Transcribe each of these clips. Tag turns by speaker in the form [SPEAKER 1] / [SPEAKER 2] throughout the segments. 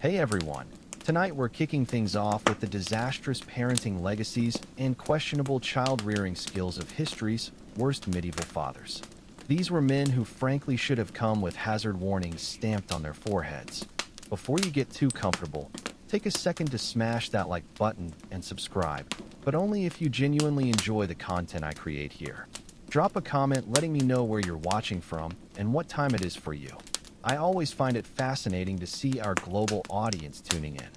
[SPEAKER 1] Hey everyone! Tonight we're kicking things off with the disastrous parenting legacies and questionable child-rearing skills of history's worst medieval fathers. These were men who frankly should have come with hazard warnings stamped on their foreheads. Before you get too comfortable, take a second to smash that like button and subscribe, but only if you genuinely enjoy the content I create here. Drop a comment letting me know where you're watching from and what time it is for you. I always find it fascinating to see our global audience tuning in.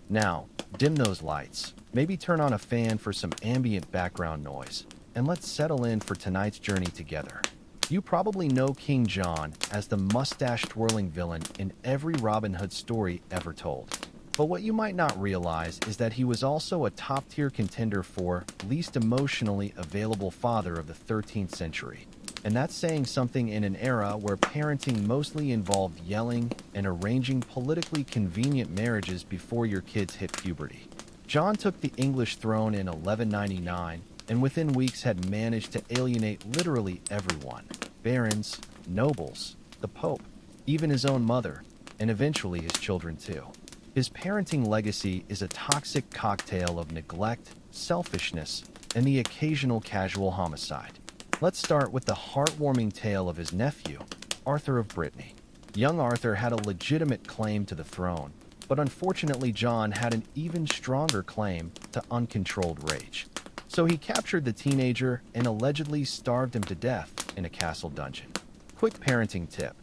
[SPEAKER 1] Now, dim those lights, maybe turn on a fan for some ambient background noise, and let's settle in for tonight's journey together. You probably know King John as the mustache-twirling villain in every Robin Hood story ever told. But what you might not realize is that he was also a top-tier contender for least emotionally available father of the 13th century. And that's saying something in an era where parenting mostly involved yelling and arranging politically convenient marriages before your kids hit puberty. John took the English throne in 1199 and within weeks had managed to alienate literally everyone: barons, nobles, the Pope, even his own mother, and eventually his children too. His parenting legacy is a toxic cocktail of neglect, selfishness, and the occasional casual homicide. Let's start with the heartwarming tale of his nephew, Arthur of Brittany. Young Arthur had a legitimate claim to the throne, but unfortunately John had an even stronger claim to uncontrolled rage. So he captured the teenager and allegedly starved him to death in a castle dungeon. Quick parenting tip: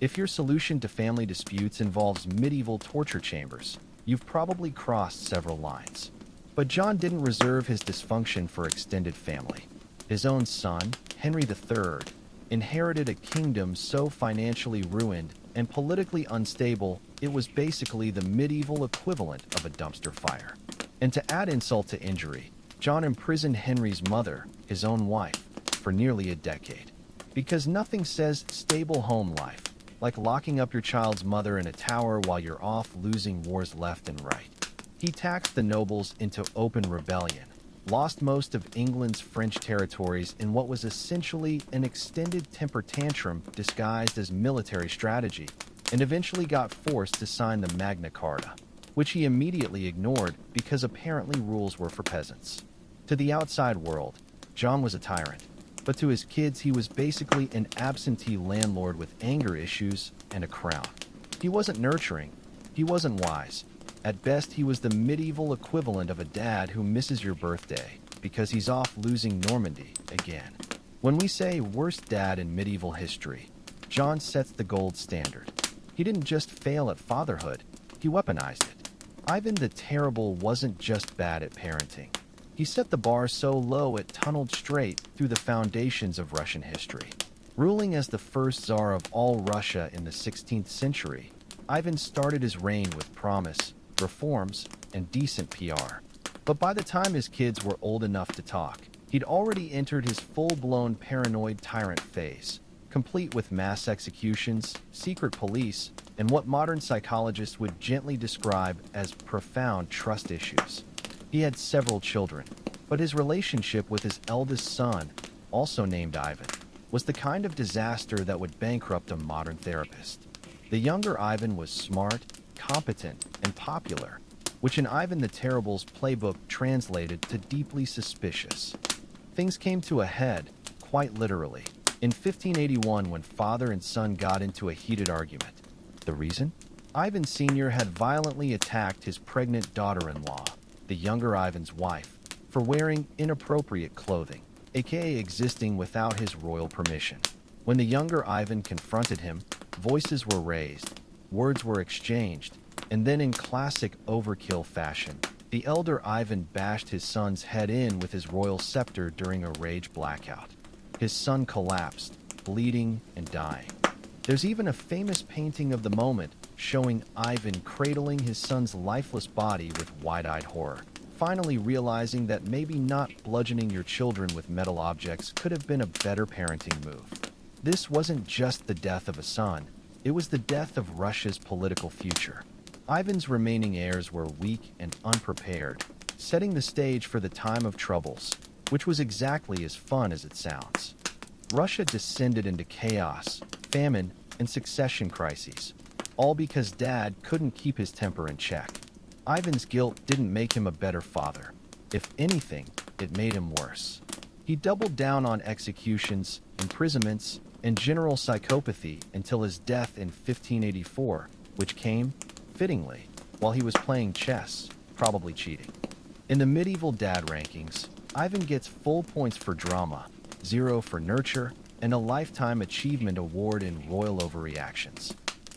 [SPEAKER 1] if your solution to family disputes involves medieval torture chambers, you've probably crossed several lines. But John didn't reserve his dysfunction for extended family. His own son, Henry III, inherited a kingdom so financially ruined and politically unstable it was basically the medieval equivalent of a dumpster fire. And to add insult to injury, John imprisoned Henry's mother, his own wife, for nearly a decade. Because nothing says stable home life like locking up your child's mother in a tower while you're off losing wars left and right. He taxed the nobles into open rebellion, lost most of England's French territories in what was essentially an extended temper tantrum disguised as military strategy, and eventually got forced to sign the Magna Carta, which he immediately ignored because apparently rules were for peasants. To the outside world, John was a tyrant, but to his kids he was basically an absentee landlord with anger issues and a crown. He wasn't nurturing, he wasn't wise. At best, he was the medieval equivalent of a dad who misses your birthday because he's off losing Normandy again. When we say worst dad in medieval history, John sets the gold standard. He didn't just fail at fatherhood, he weaponized it. Ivan the Terrible wasn't just bad at parenting. He set the bar so low it tunneled straight through the foundations of Russian history. Ruling as the first Tsar of all Russia in the 16th century, Ivan started his reign with promise, reforms, and decent PR. But by the time his kids were old enough to talk, he'd already entered his full-blown paranoid tyrant phase, complete with mass executions, secret police, and what modern psychologists would gently describe as profound trust issues. He had several children, but his relationship with his eldest son, also named Ivan, was the kind of disaster that would bankrupt a modern therapist. The younger Ivan was smart, competent, and popular, which in Ivan the Terrible's playbook translated to deeply suspicious. Things came to a head, quite literally, in 1581 when father and son got into a heated argument. The reason? Ivan Sr. had violently attacked his pregnant daughter-in-law, the younger Ivan's wife, for wearing inappropriate clothing, aka existing without his royal permission. When the younger Ivan confronted him, voices were raised, words were exchanged, and then in classic overkill fashion, the elder Ivan bashed his son's head in with his royal scepter during a rage blackout. His son collapsed, bleeding and dying. There's even a famous painting of the moment showing Ivan cradling his son's lifeless body with wide-eyed horror, finally realizing that maybe not bludgeoning your children with metal objects could have been a better parenting move. This wasn't just the death of a son, it was the death of Russia's political future. Ivan's remaining heirs were weak and unprepared, setting the stage for the time of troubles, which was exactly as fun as it sounds. Russia descended into chaos, famine, and succession crises. all because Dad couldn't keep his temper in check. Ivan's guilt didn't make him a better father. If anything, it made him worse. He doubled down on executions, imprisonments, and general psychopathy until his death in 1584, which came, fittingly, while he was playing chess, probably cheating. In the medieval dad rankings, Ivan gets full points for drama, 0 for nurture, and a Lifetime Achievement Award in royal overreactions.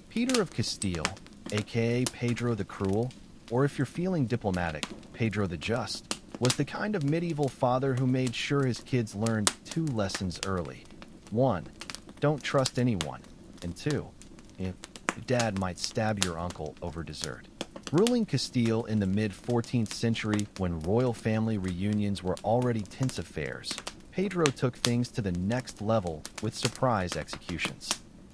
[SPEAKER 1] Peter of Castile, aka Pedro the Cruel, or if you're feeling diplomatic, Pedro the Just, was the kind of medieval father who made sure his kids learned 2 lessons early. 1. Don't trust anyone. And 2. Your dad might stab your uncle over dessert. Ruling Castile in the mid-14th century when royal family reunions were already tense affairs, Pedro took things to the next level with surprise executions.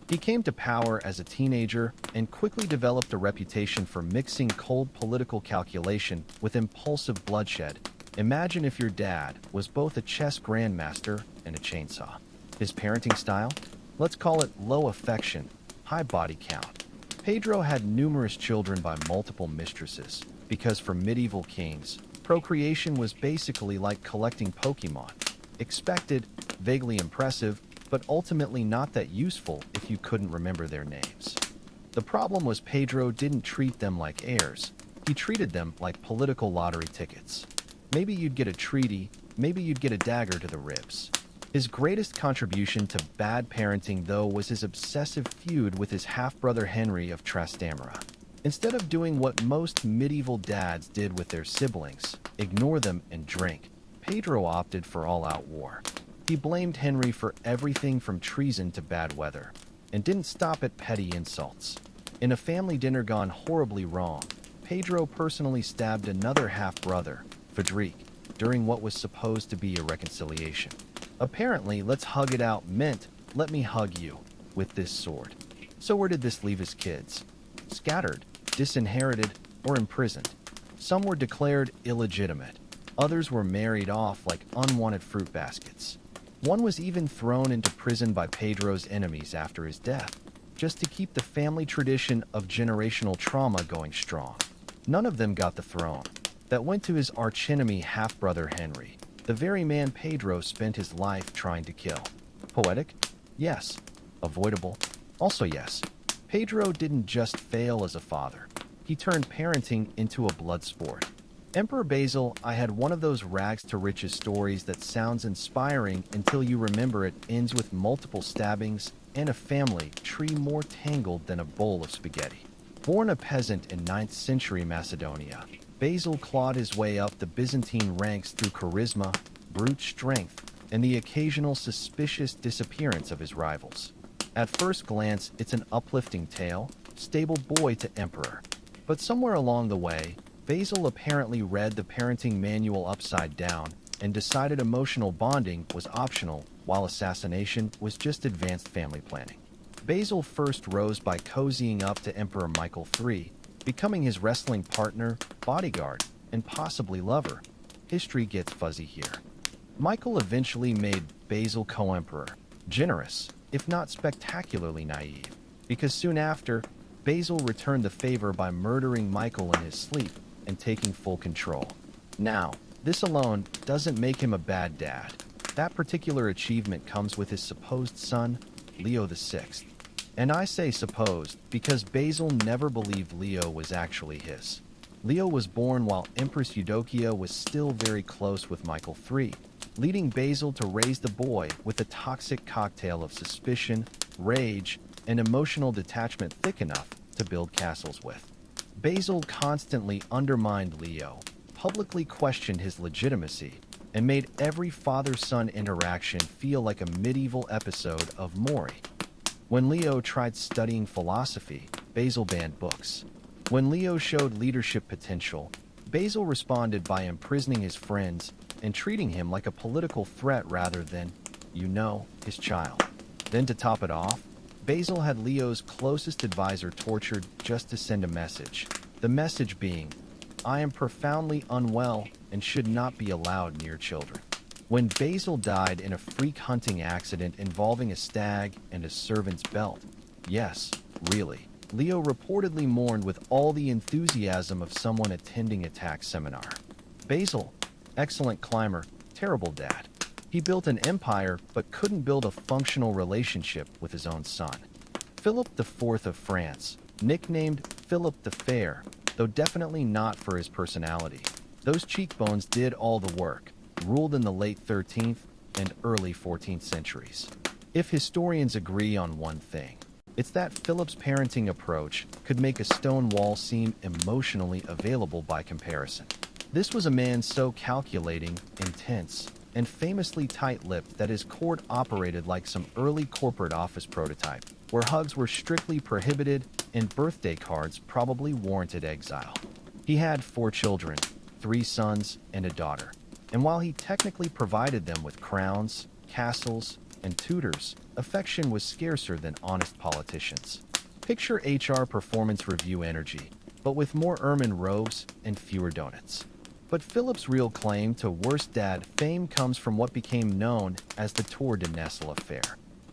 [SPEAKER 1] He came to power as a teenager and quickly developed a reputation for mixing cold political calculation with impulsive bloodshed. Imagine if your dad was both a chess grandmaster and a chainsaw. His parenting style? Let's call it low affection, high body count. Pedro had numerous children by multiple mistresses, because for medieval kings, procreation was basically like collecting Pokemon. Expected, vaguely impressive, but ultimately not that useful if you couldn't remember their names. The problem was Pedro didn't treat them like heirs. He treated them like political lottery tickets. Maybe you'd get a treaty, maybe you'd get a dagger to the ribs. His greatest contribution to bad parenting, though, was his obsessive feud with his half-brother Henry of Trastamara. Instead of doing what most medieval dads did with their siblings, ignore them and drink, Pedro opted for all-out war. He blamed Henry for everything from treason to bad weather, and didn't stop at petty insults. In a family dinner gone horribly wrong, Pedro personally stabbed another half-brother, Frederic, during what was supposed to be a reconciliation. Apparently, let's hug it out meant, let me hug you, with this sword. So where did this leave his kids? Scattered, disinherited, or imprisoned. Some were declared illegitimate. Others were married off like unwanted fruit baskets. One was even thrown into prison by Pedro's enemies after his death, just to keep the family tradition of generational trauma going strong. None of them got the throne. That went to his archenemy half-brother Henry, the very man Pedro spent his life trying to kill. Poetic? Yes. Avoidable? Also yes. Pedro didn't just fail as a father. He turned parenting into a blood sport. Emperor Basil, I had one of those rags-to-riches stories that sounds inspiring until you remember it ends with multiple stabbings and a family tree more tangled than a bowl of spaghetti. Born a peasant in 9th century Macedonia, Basil clawed his way up the Byzantine ranks through charisma, brute strength, and the occasional suspicious disappearance of his rivals. At first glance, it's an uplifting tale, stable boy to emperor. But somewhere along the way, Basil apparently read the parenting manual upside down and decided emotional bonding was optional, while assassination was just advanced family planning. Basil first rose by cozying up to Emperor Michael III, becoming his wrestling partner, bodyguard, and possibly lover. History gets fuzzy here. Michael eventually made Basil co-emperor, generous, if not spectacularly naive, because soon after, Basil returned the favor by murdering Michael in his sleep and taking full control. Now, this alone doesn't make him a bad dad. That particular achievement comes with his supposed son, Leo VI. And I say supposed because Basil never believed Leo was actually his. Leo was born while Empress Eudokia was still very close with Michael III, leading Basil to raise the boy with a toxic cocktail of suspicion, rage, and emotional detachment thick enough to build castles with. Basil constantly undermined Leo, publicly questioned his legitimacy, and made every father-son interaction feel like a medieval episode of Maury. When Leo tried studying philosophy, Basil banned books. When Leo showed leadership potential, Basil responded by imprisoning his friends and treating him like a political threat rather than, his child. Then to top it off, Basil had Leo's closest advisor tortured just to send a message. The message being, I am profoundly unwell and should not be allowed near children. When Basil died in a freak hunting accident involving a stag and a servant's belt, yes, really, Leo reportedly mourned with all the enthusiasm of someone attending a tax seminar. Basil, excellent climber, terrible dad. He built an empire but couldn't build a functional relationship with his own son. Philip IV of France, nicknamed Philip the Fair, though definitely not for his personality. Those cheekbones did all the work, ruled in the late 13th and early 14th centuries. If historians agree on one thing, it's that Philip's parenting approach could make a stone wall seem emotionally available by comparison. This was a man so calculating, intense, and famously tight-lipped that his court operated like some early corporate office prototype, where hugs were strictly prohibited and birthday cards probably warranted exile. He had 4 children, 3 sons and a daughter, and while he technically provided them with crowns, castles, and tutors, affection was scarcer than honest politicians. Picture HR performance review energy, but with more ermine robes and fewer donuts. But Philip's real claim to worst dad fame comes from what became known as the Tour de Nesle affair,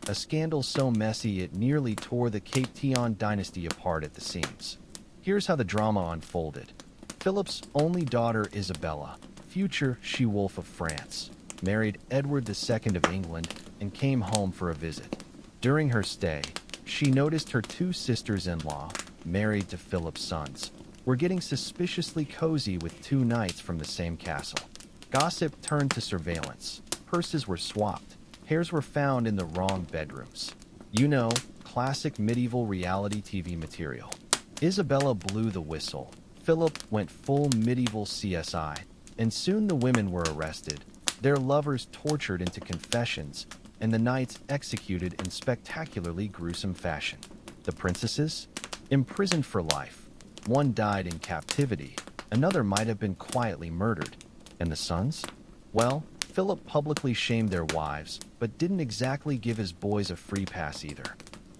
[SPEAKER 1] a scandal so messy it nearly tore the Capetian dynasty apart at the seams. Here's how the drama unfolded. Philip's only daughter Isabella, future she-wolf of France, married Edward II of England and came home for a visit. During her stay, she noticed her 2 sisters-in-law, married to Philip's sons, were getting suspiciously cozy with 2 knights from the same castle. Gossip turned to surveillance. Purses were swapped. Hairs were found in the wrong bedrooms. You know, classic medieval reality TV material. Isabella blew the whistle. Philip went full medieval CSI, and soon the women were arrested, their lovers tortured into confessions, and the knights executed in spectacularly gruesome fashion. The princesses? Imprisoned for life. One died in captivity, another might have been quietly murdered. And the sons? Well, Philip publicly shamed their wives, but didn't exactly give his boys a free pass either.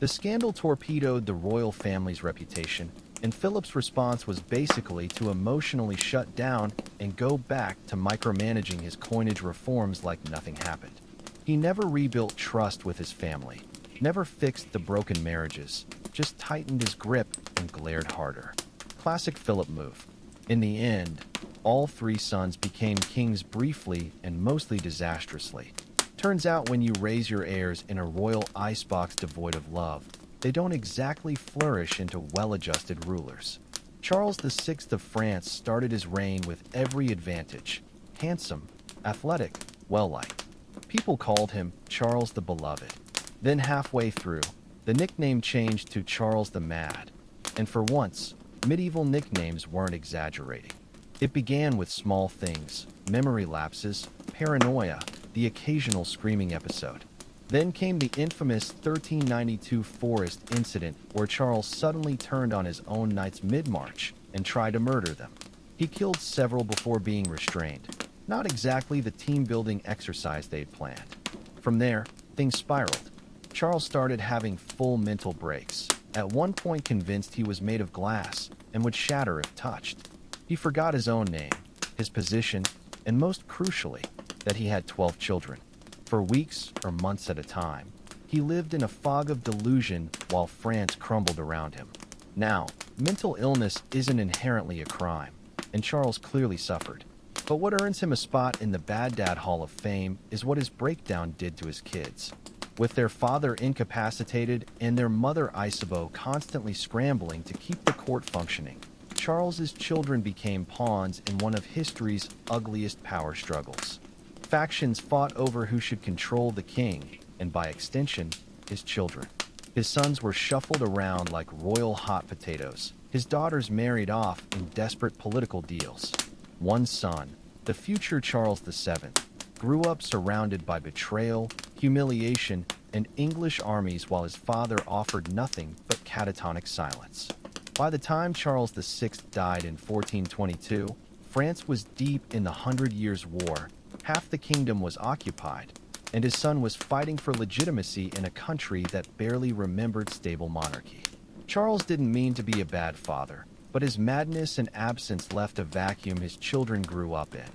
[SPEAKER 1] The scandal torpedoed the royal family's reputation, and Philip's response was basically to emotionally shut down and go back to micromanaging his coinage reforms like nothing happened. He never rebuilt trust with his family, never fixed the broken marriages, just tightened his grip and glared harder. Classic Philip move. In the end, all 3 sons became kings briefly and mostly disastrously. Turns out when you raise your heirs in a royal icebox devoid of love, they don't exactly flourish into well-adjusted rulers. Charles VI of France started his reign with every advantage: handsome, athletic, well-liked. People called him Charles the Beloved. Then halfway through, the nickname changed to Charles the Mad, and for once, medieval nicknames weren't exaggerating. It began with small things, memory lapses, paranoia, the occasional screaming episode. Then came the infamous 1392 Forest incident where Charles suddenly turned on his own knights mid-march and tried to murder them. He killed several before being restrained. Not exactly the team-building exercise they'd planned. From there, things spiraled. Charles started having full mental breaks, at one point convinced he was made of glass and would shatter if touched. He forgot his own name, his position, and most crucially, that he had 12 children. For weeks or months at a time, he lived in a fog of delusion while France crumbled around him. Now, mental illness isn't inherently a crime, and Charles clearly suffered. But what earns him a spot in the Bad Dad Hall of Fame is what his breakdown did to his kids. With their father incapacitated and their mother Isabeau constantly scrambling to keep the court functioning, Charles's children became pawns in one of history's ugliest power struggles. Factions fought over who should control the king, and by extension, his children. His sons were shuffled around like royal hot potatoes. His daughters married off in desperate political deals. One son, the future Charles VII, grew up surrounded by betrayal, humiliation, and English armies while his father offered nothing but catatonic silence. By the time Charles VI died in 1422, France was deep in the 100 Years' War, half the kingdom was occupied, and his son was fighting for legitimacy in a country that barely remembered stable monarchy. Charles didn't mean to be a bad father, but his madness and absence left a vacuum his children grew up in,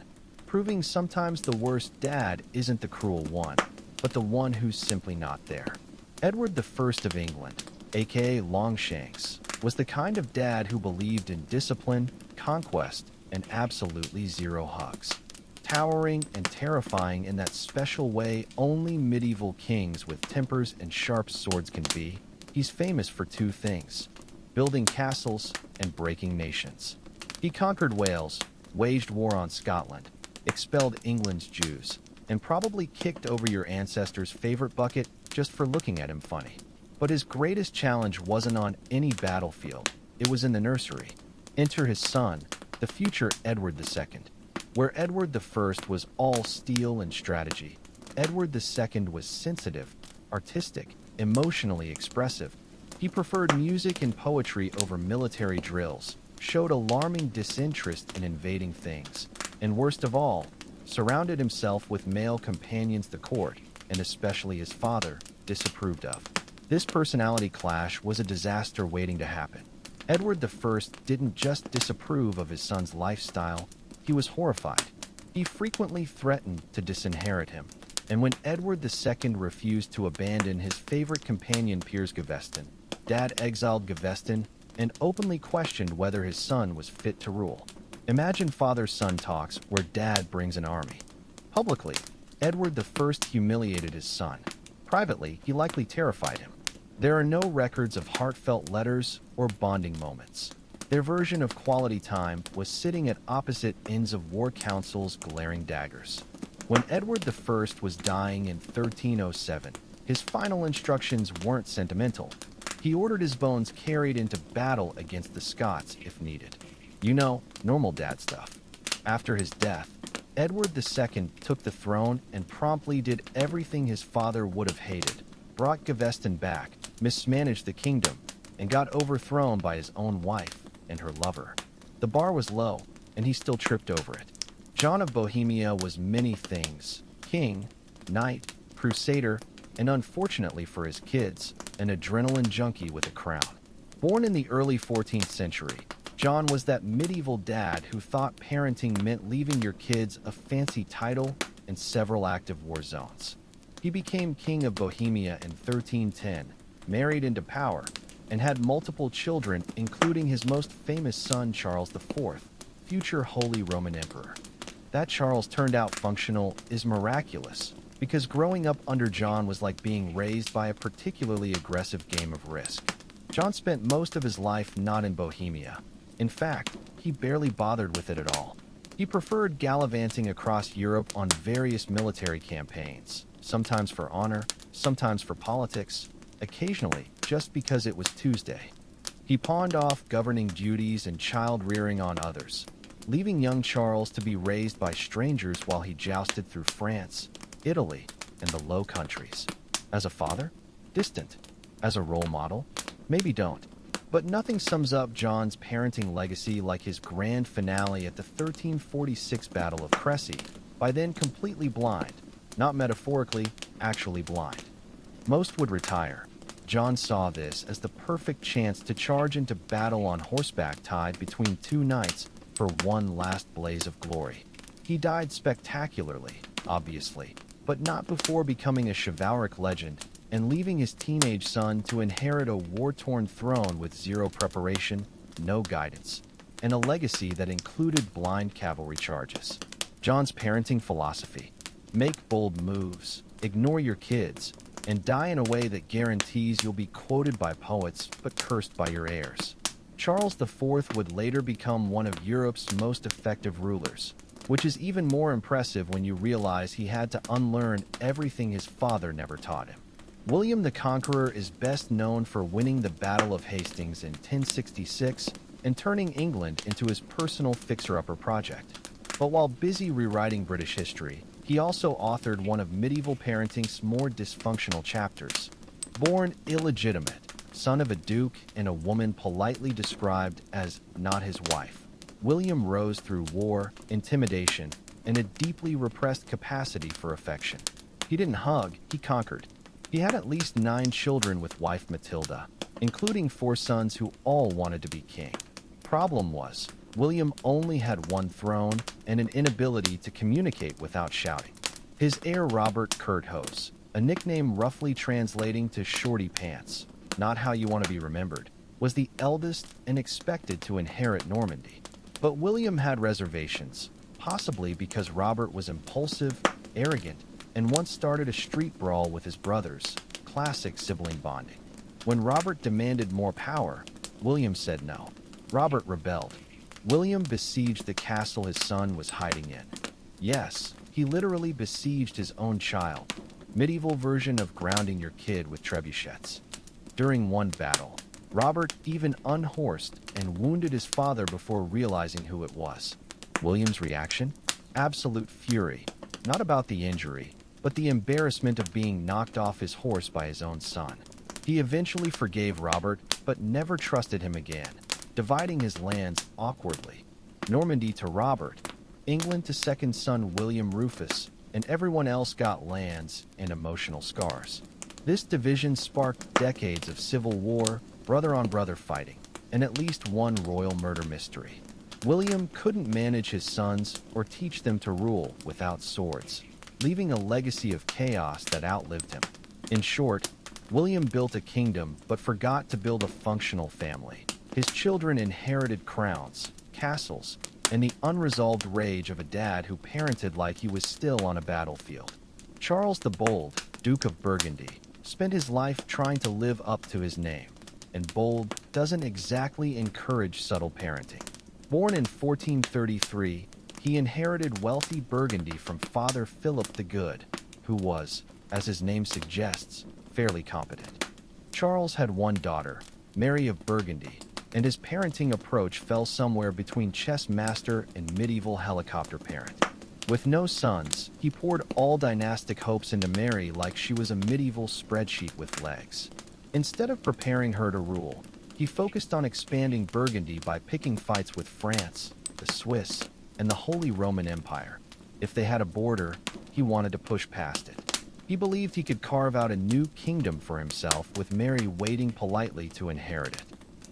[SPEAKER 1] proving sometimes the worst dad isn't the cruel one, but the one who's simply not there. Edward I of England, aka Longshanks, was the kind of dad who believed in discipline, conquest, and absolutely zero hugs. Towering and terrifying in that special way only medieval kings with tempers and sharp swords can be, he's famous for two things: building castles and breaking nations. He conquered Wales, waged war on Scotland, expelled England's Jews, and probably kicked over your ancestors' favorite bucket just for looking at him funny. But his greatest challenge wasn't on any battlefield, it was in the nursery. Enter his son, the future Edward II. Where Edward I was all steel and strategy, Edward II was sensitive, artistic, emotionally expressive. He preferred music and poetry over military drills, showed alarming disinterest in invading things, and worst of all, surrounded himself with male companions the court, and especially his father, disapproved of. This personality clash was a disaster waiting to happen. Edward I didn't just disapprove of his son's lifestyle, he was horrified. He frequently threatened to disinherit him, and when Edward II refused to abandon his favorite companion Piers Gaveston, Dad exiled Gaveston and openly questioned whether his son was fit to rule. Imagine father-son talks where Dad brings an army. Publicly, Edward I humiliated his son. Privately, he likely terrified him. There are no records of heartfelt letters or bonding moments. Their version of quality time was sitting at opposite ends of war council's glaring daggers. When Edward I was dying in 1307, his final instructions weren't sentimental. He ordered his bones carried into battle against the Scots if needed. You know, normal dad stuff. After his death, Edward II took the throne and promptly did everything his father would have hated. Brought Gaveston back, mismanaged the kingdom, and got overthrown by his own wife and her lover. The bar was low, and he still tripped over it. John of Bohemia was many things: king, knight, crusader, and unfortunately for his kids, an adrenaline junkie with a crown. Born in the early 14th century, John was that medieval dad who thought parenting meant leaving your kids a fancy title and several active war zones. He became king of Bohemia in 1310, married into power, and had multiple children, including his most famous son Charles IV, future Holy Roman Emperor. That Charles turned out functional is miraculous, because growing up under John was like being raised by a particularly aggressive game of Risk. John spent most of his life not in Bohemia. In fact, he barely bothered with it at all. He preferred gallivanting across Europe on various military campaigns, sometimes for honor, sometimes for politics, occasionally just because it was Tuesday. He pawned off governing duties and child-rearing on others, leaving young Charles to be raised by strangers while he jousted through France, Italy, and the Low Countries. As a father? Distant. As a role model? Maybe don't. But nothing sums up John's parenting legacy like his grand finale at the 1346 Battle of Crécy, by then completely blind, not metaphorically, actually blind. Most would retire. John saw this as the perfect chance to charge into battle on horseback tied between two knights for one last blaze of glory. He died spectacularly, obviously, but not before becoming a chivalric legend and leaving his teenage son to inherit a war-torn throne with zero preparation, no guidance, and a legacy that included blind cavalry charges. John's parenting philosophy: make bold moves, ignore your kids, and die in a way that guarantees you'll be quoted by poets but cursed by your heirs. Charles IV would later become one of Europe's most effective rulers, which is even more impressive when you realize he had to unlearn everything his father never taught him. William the Conqueror is best known for winning the Battle of Hastings in 1066 and turning England into his personal fixer-upper project. But while busy rewriting British history, he also authored one of medieval parenting's more dysfunctional chapters. Born illegitimate, son of a duke and a woman politely described as not his wife, William rose through war, intimidation, and a deeply repressed capacity for affection. He didn't hug, he conquered. He had at least 9 children with wife Matilda, including 4 sons who all wanted to be king. Problem was, William only had one throne and an inability to communicate without shouting. His heir Robert Curthose, a nickname roughly translating to Shorty Pants, not how you want to be remembered, was the eldest and expected to inherit Normandy. But William had reservations, possibly because Robert was impulsive, arrogant, and once started a street brawl with his brothers, classic sibling bonding. When Robert demanded more power, William said no. Robert rebelled. William besieged the castle his son was hiding in. Yes, he literally besieged his own child. Medieval version of grounding your kid with trebuchets. During one battle, Robert even unhorsed and wounded his father before realizing who it was. William's reaction? Absolute fury. Not about the injury, but the embarrassment of being knocked off his horse by his own son. He eventually forgave Robert, but never trusted him again, dividing his lands awkwardly. Normandy to Robert, England to second son William Rufus, and everyone else got lands and emotional scars. This division sparked decades of civil war, brother-on-brother fighting, and at least one royal murder mystery. William couldn't manage his sons or teach them to rule without swords, leaving a legacy of chaos that outlived him. In short, William built a kingdom but forgot to build a functional family. His children inherited crowns, castles, and the unresolved rage of a dad who parented like he was still on a battlefield. Charles the Bold, Duke of Burgundy, spent his life trying to live up to his name, and bold doesn't exactly encourage subtle parenting. Born in 1433, he inherited wealthy Burgundy from Father Philip the Good, who was, as his name suggests, fairly competent. Charles had one daughter, Mary of Burgundy, and his parenting approach fell somewhere between chess master and medieval helicopter parent. With no sons, he poured all dynastic hopes into Mary like she was a medieval spreadsheet with legs. Instead of preparing her to rule, he focused on expanding Burgundy by picking fights with France, the Swiss, and the Holy Roman Empire. If they had a border, he wanted to push past it. He believed he could carve out a new kingdom for himself with Mary waiting politely to inherit it.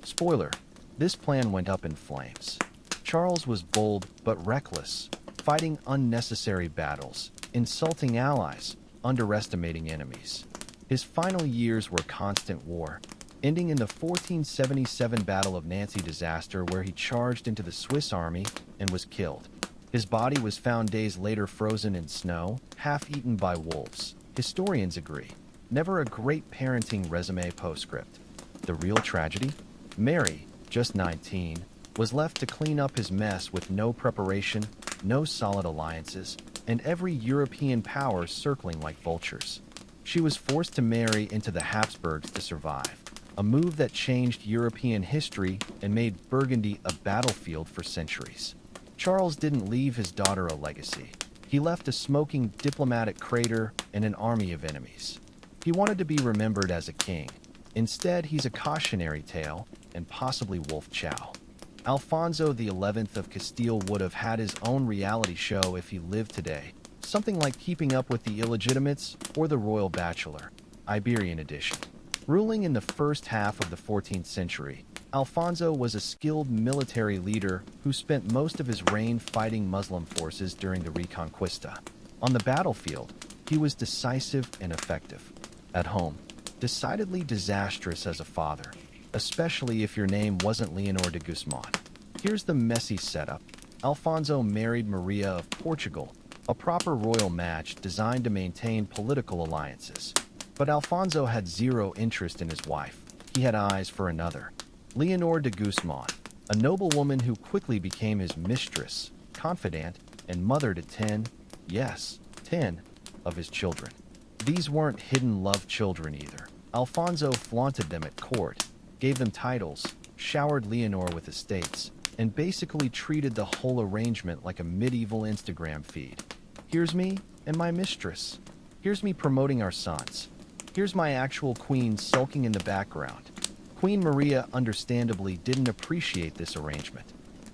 [SPEAKER 1] Spoiler, this plan went up in flames. Charles was bold but reckless, fighting unnecessary battles, insulting allies, underestimating enemies. His final years were constant war, ending in the 1477 Battle of Nancy disaster where he charged into the Swiss army and was killed. His body was found days later frozen in snow, half-eaten by wolves. Historians agree. Never a great parenting resume postscript. The real tragedy? Mary, just 19, was left to clean up his mess with no preparation, no solid alliances, and every European power circling like vultures. She was forced to marry into the Habsburgs to survive, a move that changed European history and made Burgundy a battlefield for centuries. Charles didn't leave his daughter a legacy. He left a smoking diplomatic crater and an army of enemies. He wanted to be remembered as a king. Instead, he's a cautionary tale and possibly Wolf Chow. Alfonso XI of Castile would have had his own reality show if he lived today, something like Keeping Up with the Illegitimates or The Royal Bachelor, Iberian edition. Ruling in the first half of the 14th century, Alfonso was a skilled military leader who spent most of his reign fighting Muslim forces during the Reconquista. On the battlefield, he was decisive and effective. At home, decidedly disastrous as a father, especially if your name wasn't Leonor de Guzman. Here's the messy setup. Alfonso married Maria of Portugal, a proper royal match designed to maintain political alliances. But Alfonso had zero interest in his wife. He had eyes for another. Leonor de Guzman, a noblewoman who quickly became his mistress, confidant, and mother to 10 of his children. These weren't hidden love children either. Alfonso flaunted them at court, gave them titles, showered Leonor with estates, and basically treated the whole arrangement like a medieval Instagram feed. Here's me and my mistress. Here's me promoting our sons. Here's my actual queen sulking in the background. Queen Maria understandably didn't appreciate this arrangement.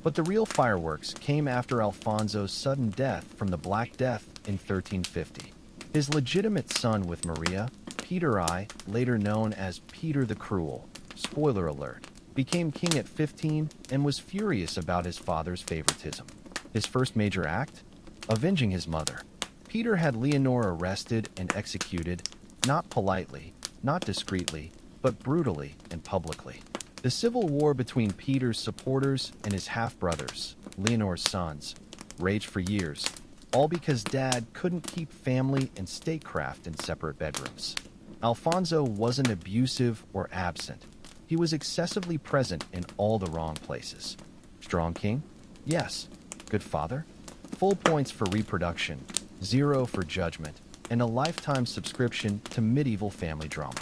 [SPEAKER 1] But the real fireworks came after Alfonso's sudden death from the Black Death in 1350. His legitimate son with Maria, Peter I, later known as Peter the Cruel, spoiler alert, became king at 15 and was furious about his father's favoritism. His first major act? Avenging his mother. Peter had Leonor arrested and executed, not politely, not discreetly, but brutally and publicly. The civil war between Peter's supporters and his half-brothers, Leonor's sons, raged for years, all because Dad couldn't keep family and statecraft in separate bedrooms. Alfonso wasn't abusive or absent. He was excessively present in all the wrong places. Strong king? Yes. Good father? Full points for reproduction, 0 for judgment, and a lifetime subscription to medieval family drama.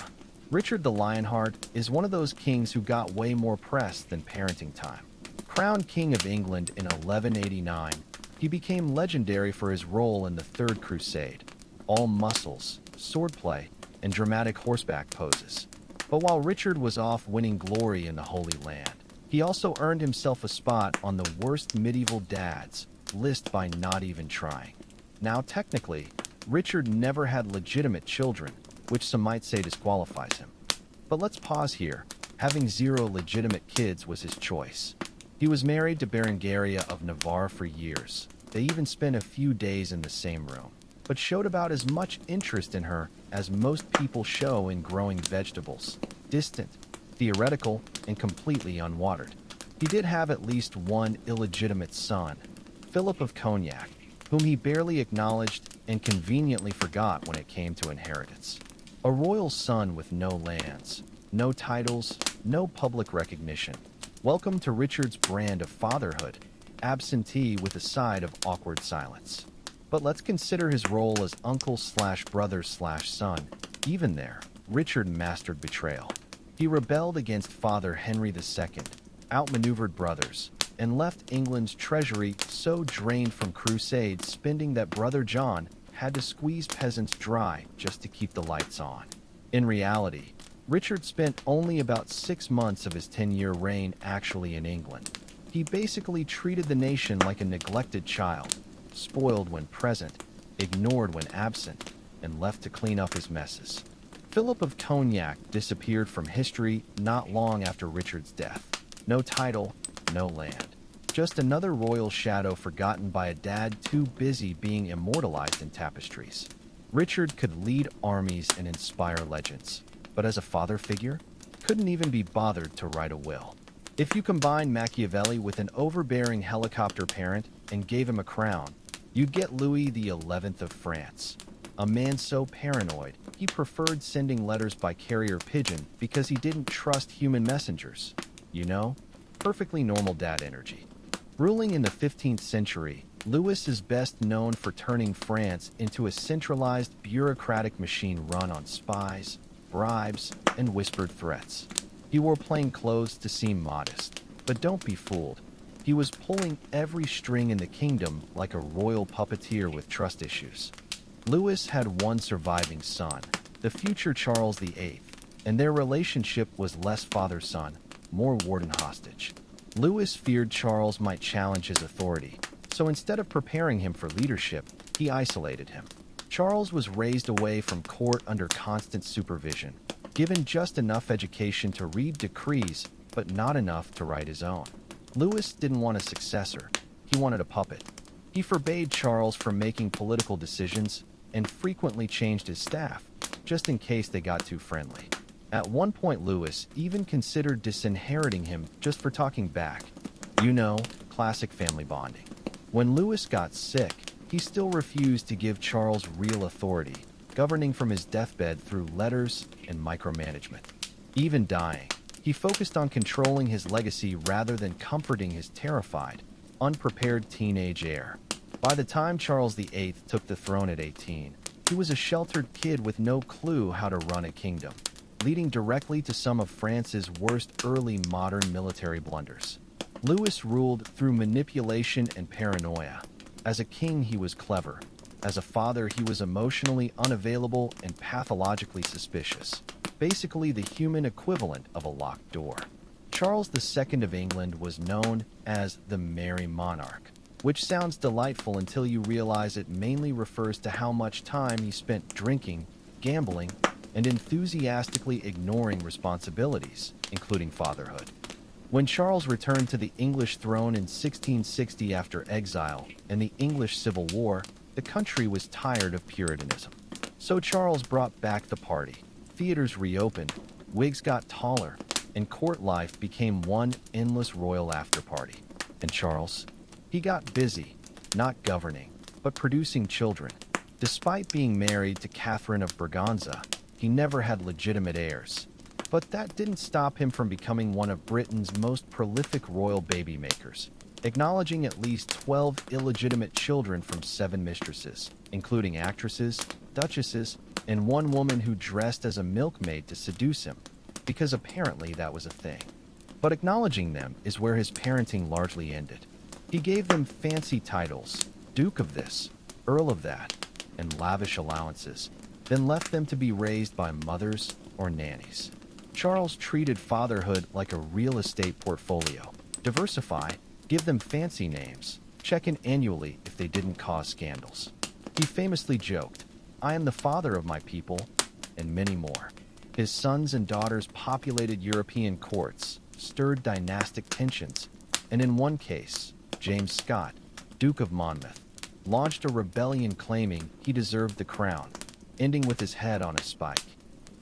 [SPEAKER 1] Richard the Lionheart is one of those kings who got way more press than parenting time. Crowned King of England in 1189, he became legendary for his role in the Third Crusade. All muscles, swordplay, and dramatic horseback poses. But while Richard was off winning glory in the Holy Land, he also earned himself a spot on the worst medieval dads list by not even trying. Now, technically, Richard never had legitimate children, which some might say disqualifies him. But let's pause here. Having 0 legitimate kids was his choice. He was married to Berengaria of Navarre for years. They even spent a few days in the same room, but showed about as much interest in her as most people show in growing vegetables. Distant, theoretical, and completely unwatered. He did have at least one illegitimate son, Philip of Cognac, whom he barely acknowledged and conveniently forgot when it came to inheritance. A royal son with no lands, no titles, no public recognition. Welcome to Richard's brand of fatherhood, absentee with a side of awkward silence. But let's consider his role as uncle/brother/son. Even there, Richard mastered betrayal. He rebelled against father Henry II, outmaneuvered brothers, and left England's treasury so drained from crusade spending that brother John had to squeeze peasants dry just to keep the lights on. In reality, Richard spent only about 6 months of his 10-year reign actually in England. He basically treated the nation like a neglected child, spoiled when present, ignored when absent, and left to clean up his messes. Philip of Cognac disappeared from history not long after Richard's death. No title, no land. Just another royal shadow forgotten by a dad too busy being immortalized in tapestries. Richard could lead armies and inspire legends, but as a father figure, couldn't even be bothered to write a will. If you combine Machiavelli with an overbearing helicopter parent and gave him a crown, you'd get Louis XI of France. A man so paranoid, he preferred sending letters by carrier pigeon because he didn't trust human messengers. You know, perfectly normal dad energy. Ruling in the 15th century, Louis is best known for turning France into a centralized bureaucratic machine run on spies, bribes, and whispered threats. He wore plain clothes to seem modest, but don't be fooled. He was pulling every string in the kingdom like a royal puppeteer with trust issues. Louis had one surviving son, the future Charles VIII, and their relationship was less father-son, more warden-hostage. Louis feared Charles might challenge his authority, so instead of preparing him for leadership, he isolated him. Charles was raised away from court under constant supervision, given just enough education to read decrees, but not enough to write his own. Louis didn't want a successor, he wanted a puppet. He forbade Charles from making political decisions and frequently changed his staff, just in case they got too friendly. At one point, Louis even considered disinheriting him just for talking back. You know, classic family bonding. When Louis got sick, he still refused to give Charles real authority, governing from his deathbed through letters and micromanagement. Even dying, he focused on controlling his legacy rather than comforting his terrified, unprepared teenage heir. By the time Charles VIII took the throne at 18, he was a sheltered kid with no clue how to run a kingdom, leading directly to some of France's worst early modern military blunders. Louis ruled through manipulation and paranoia. As a king, he was clever. As a father, he was emotionally unavailable and pathologically suspicious. Basically the human equivalent of a locked door. Charles II of England was known as the Merry Monarch, which sounds delightful until you realize it mainly refers to how much time he spent drinking, gambling, and enthusiastically ignoring responsibilities, including fatherhood. When Charles returned to the English throne in 1660 after exile and the English Civil War, the country was tired of Puritanism. So Charles brought back the party. Theaters reopened, wigs got taller, and court life became one endless royal afterparty. And Charles? He got busy, not governing, but producing children. Despite being married to Catherine of Braganza, he never had legitimate heirs. But that didn't stop him from becoming one of Britain's most prolific royal baby makers, acknowledging at least 12 illegitimate children from 7 mistresses, including actresses, duchesses, and one woman who dressed as a milkmaid to seduce him, because apparently that was a thing. But acknowledging them is where his parenting largely ended. He gave them fancy titles, Duke of this, Earl of that, and lavish allowances, then left them to be raised by mothers or nannies. Charles treated fatherhood like a real estate portfolio. Diversify, give them fancy names, check in annually if they didn't cause scandals. He famously joked, "I am the father of my people," and many more. His sons and daughters populated European courts, stirred dynastic tensions, and in one case, James Scott, Duke of Monmouth, launched a rebellion claiming he deserved the crown, ending with his head on a spike.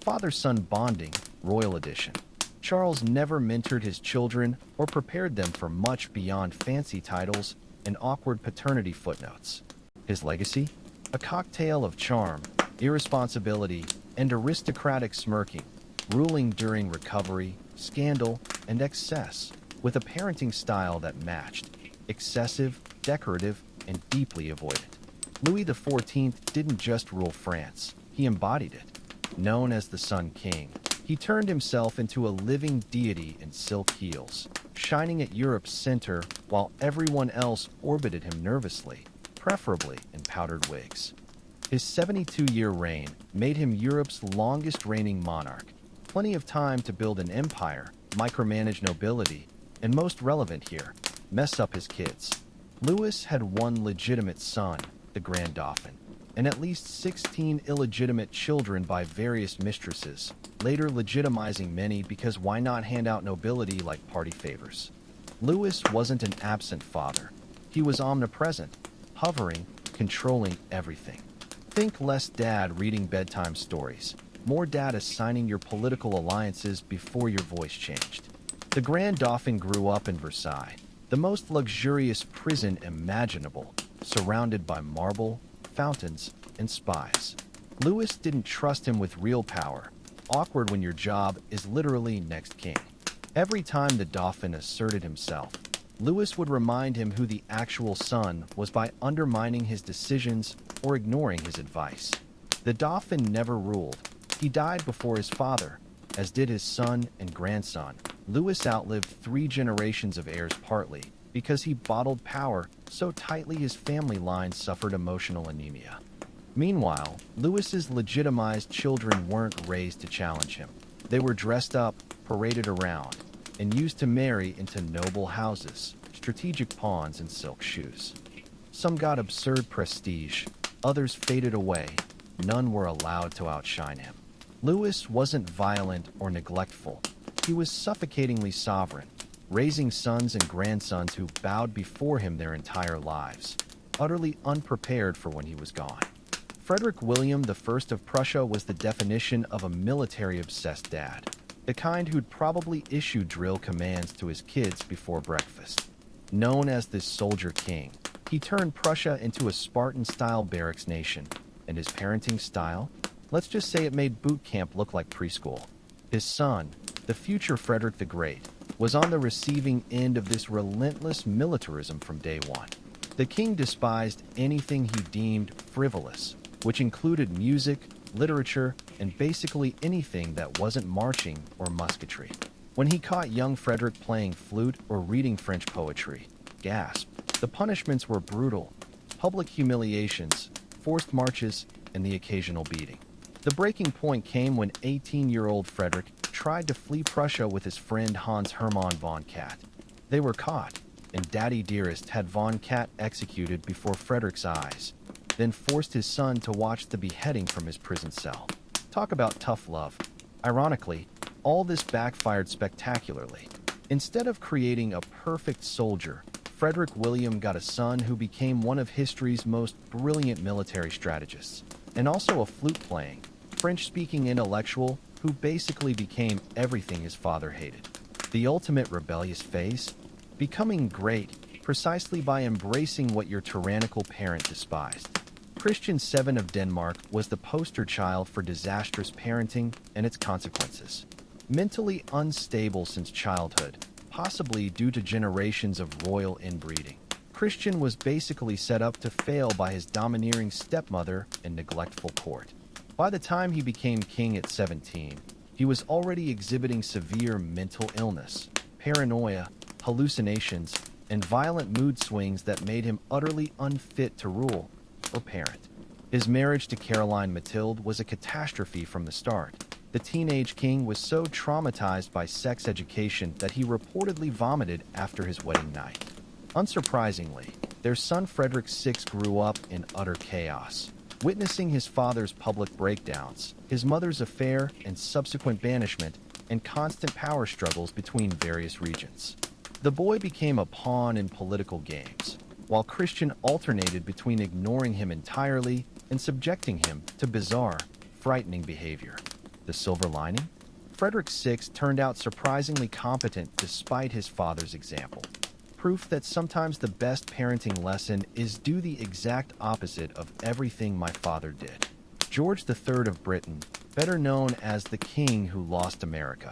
[SPEAKER 1] Father-son bonding, royal edition. Charles never mentored his children or prepared them for much beyond fancy titles and awkward paternity footnotes. His legacy? A cocktail of charm, irresponsibility, and aristocratic smirking, ruling during recovery, scandal, and excess, with a parenting style that matched, excessive, decorative, and deeply avoidant. Louis XIV didn't just rule France, he embodied it. Known as the Sun King, he turned himself into a living deity in silk heels, shining at Europe's center while everyone else orbited him nervously, preferably in powdered wigs. His 72-year reign made him Europe's longest reigning monarch. Plenty of time to build an empire, micromanage nobility, and most relevant here, mess up his kids. Louis had one legitimate son, the Grand Dauphin, and at least 16 illegitimate children by various mistresses, later legitimizing many because why not hand out nobility like party favors? Louis wasn't an absent father. He was omnipresent, hovering, controlling everything. Think less dad reading bedtime stories, more dad assigning your political alliances before your voice changed. The Grand Dauphin grew up in Versailles, the most luxurious prison imaginable, surrounded by marble, fountains, and spies. Louis didn't trust him with real power, awkward when your job is literally next king. Every time the Dauphin asserted himself, Louis would remind him who the actual son was by undermining his decisions or ignoring his advice. The Dauphin never ruled. He died before his father, as did his son and grandson. Louis outlived 3 generations of heirs partly because he bottled power so tightly his family line suffered emotional anemia. Meanwhile, Louis's legitimized children weren't raised to challenge him. They were dressed up, paraded around, and used to marry into noble houses, strategic pawns in silk shoes. Some got absurd prestige, others faded away. None were allowed to outshine him. Louis wasn't violent or neglectful. He was suffocatingly sovereign, raising sons and grandsons who bowed before him their entire lives, utterly unprepared for when he was gone. Frederick William I of Prussia was the definition of a military-obsessed dad, the kind who'd probably issue drill commands to his kids before breakfast. Known as the Soldier King, he turned Prussia into a Spartan-style barracks nation, and his parenting style? Let's just say it made boot camp look like preschool. His son, the future Frederick the Great, was on the receiving end of this relentless militarism from day one. The king despised anything he deemed frivolous, which included music, literature, and basically anything that wasn't marching or musketry. When he caught young Frederick playing flute or reading French poetry, gasp, the punishments were brutal: public humiliations, forced marches, and the occasional beating. The breaking point came when 18-year-old Frederick tried to flee Prussia with his friend Hans Hermann von Katt. They were caught, and Daddy Dearest had von Katt executed before Frederick's eyes, then forced his son to watch the beheading from his prison cell. Talk about tough love. Ironically, all this backfired spectacularly. Instead of creating a perfect soldier, Frederick William got a son who became one of history's most brilliant military strategists, and also a flute-playing, French-speaking intellectual who basically became everything his father hated. The ultimate rebellious phase? Becoming great precisely by embracing what your tyrannical parent despised. Christian VII of Denmark was the poster child for disastrous parenting and its consequences. Mentally unstable since childhood, possibly due to generations of royal inbreeding, Christian was basically set up to fail by his domineering stepmother and neglectful court. By the time he became king at 17, he was already exhibiting severe mental illness, paranoia, hallucinations, and violent mood swings that made him utterly unfit to rule or parent. His marriage to Caroline Mathilde was a catastrophe from the start. The teenage king was so traumatized by sex education that he reportedly vomited after his wedding night. Unsurprisingly, their son Frederick VI grew up in utter chaos, witnessing his father's public breakdowns, his mother's affair and subsequent banishment, and constant power struggles between various regions. The boy became a pawn in political games, while Christian alternated between ignoring him entirely and subjecting him to bizarre, frightening behavior. The silver lining? Frederick VI turned out surprisingly competent despite his father's example. Proof that sometimes the best parenting lesson is do the exact opposite of everything my father did. George III of Britain, better known as the king who lost America,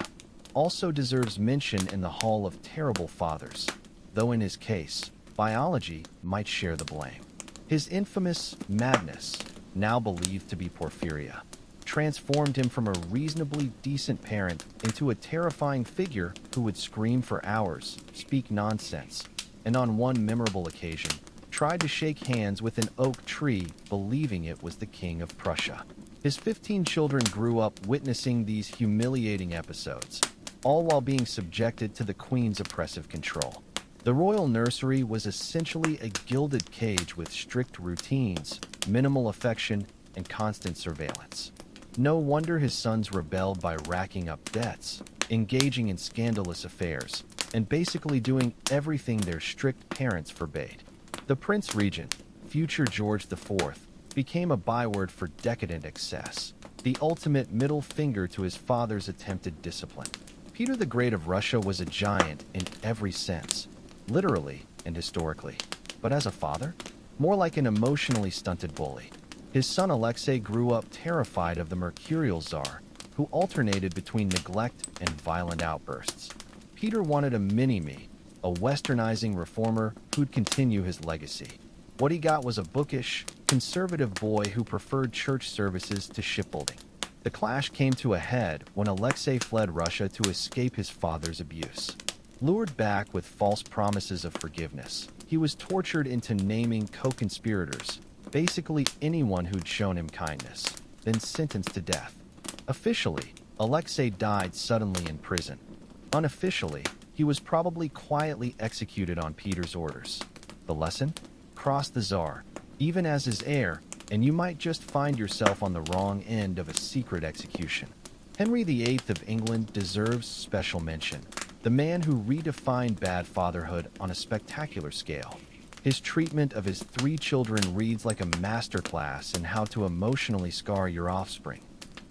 [SPEAKER 1] also deserves mention in the Hall of Terrible Fathers, though in his case, biology might share the blame. His infamous madness, now believed to be porphyria, transformed him from a reasonably decent parent into a terrifying figure who would scream for hours, speak nonsense, and on one memorable occasion, tried to shake hands with an oak tree, believing it was the King of Prussia. His 15 children grew up witnessing these humiliating episodes, all while being subjected to the Queen's oppressive control. The royal nursery was essentially a gilded cage with strict routines, minimal affection, and constant surveillance. No wonder his sons rebelled by racking up debts, engaging in scandalous affairs, and basically doing everything their strict parents forbade. The Prince Regent, future George IV, became a byword for decadent excess, the ultimate middle finger to his father's attempted discipline. Peter the Great of Russia was a giant in every sense, literally and historically, but as a father, more like an emotionally stunted bully. His son Alexei grew up terrified of the mercurial czar, who alternated between neglect and violent outbursts. Peter wanted a mini-me, a westernizing reformer who'd continue his legacy. What he got was a bookish, conservative boy who preferred church services to shipbuilding. The clash came to a head when Alexei fled Russia to escape his father's abuse. Lured back with false promises of forgiveness, he was tortured into naming co-conspirators, basically anyone who'd shown him kindness, then sentenced to death. Officially, Alexei died suddenly in prison. Unofficially, he was probably quietly executed on Peter's orders. The lesson? Cross the Tsar, even as his heir, and you might just find yourself on the wrong end of a secret execution. Henry VIII of England deserves special mention, the man who redefined bad fatherhood on a spectacular scale. His treatment of his 3 children reads like a masterclass in how to emotionally scar your offspring.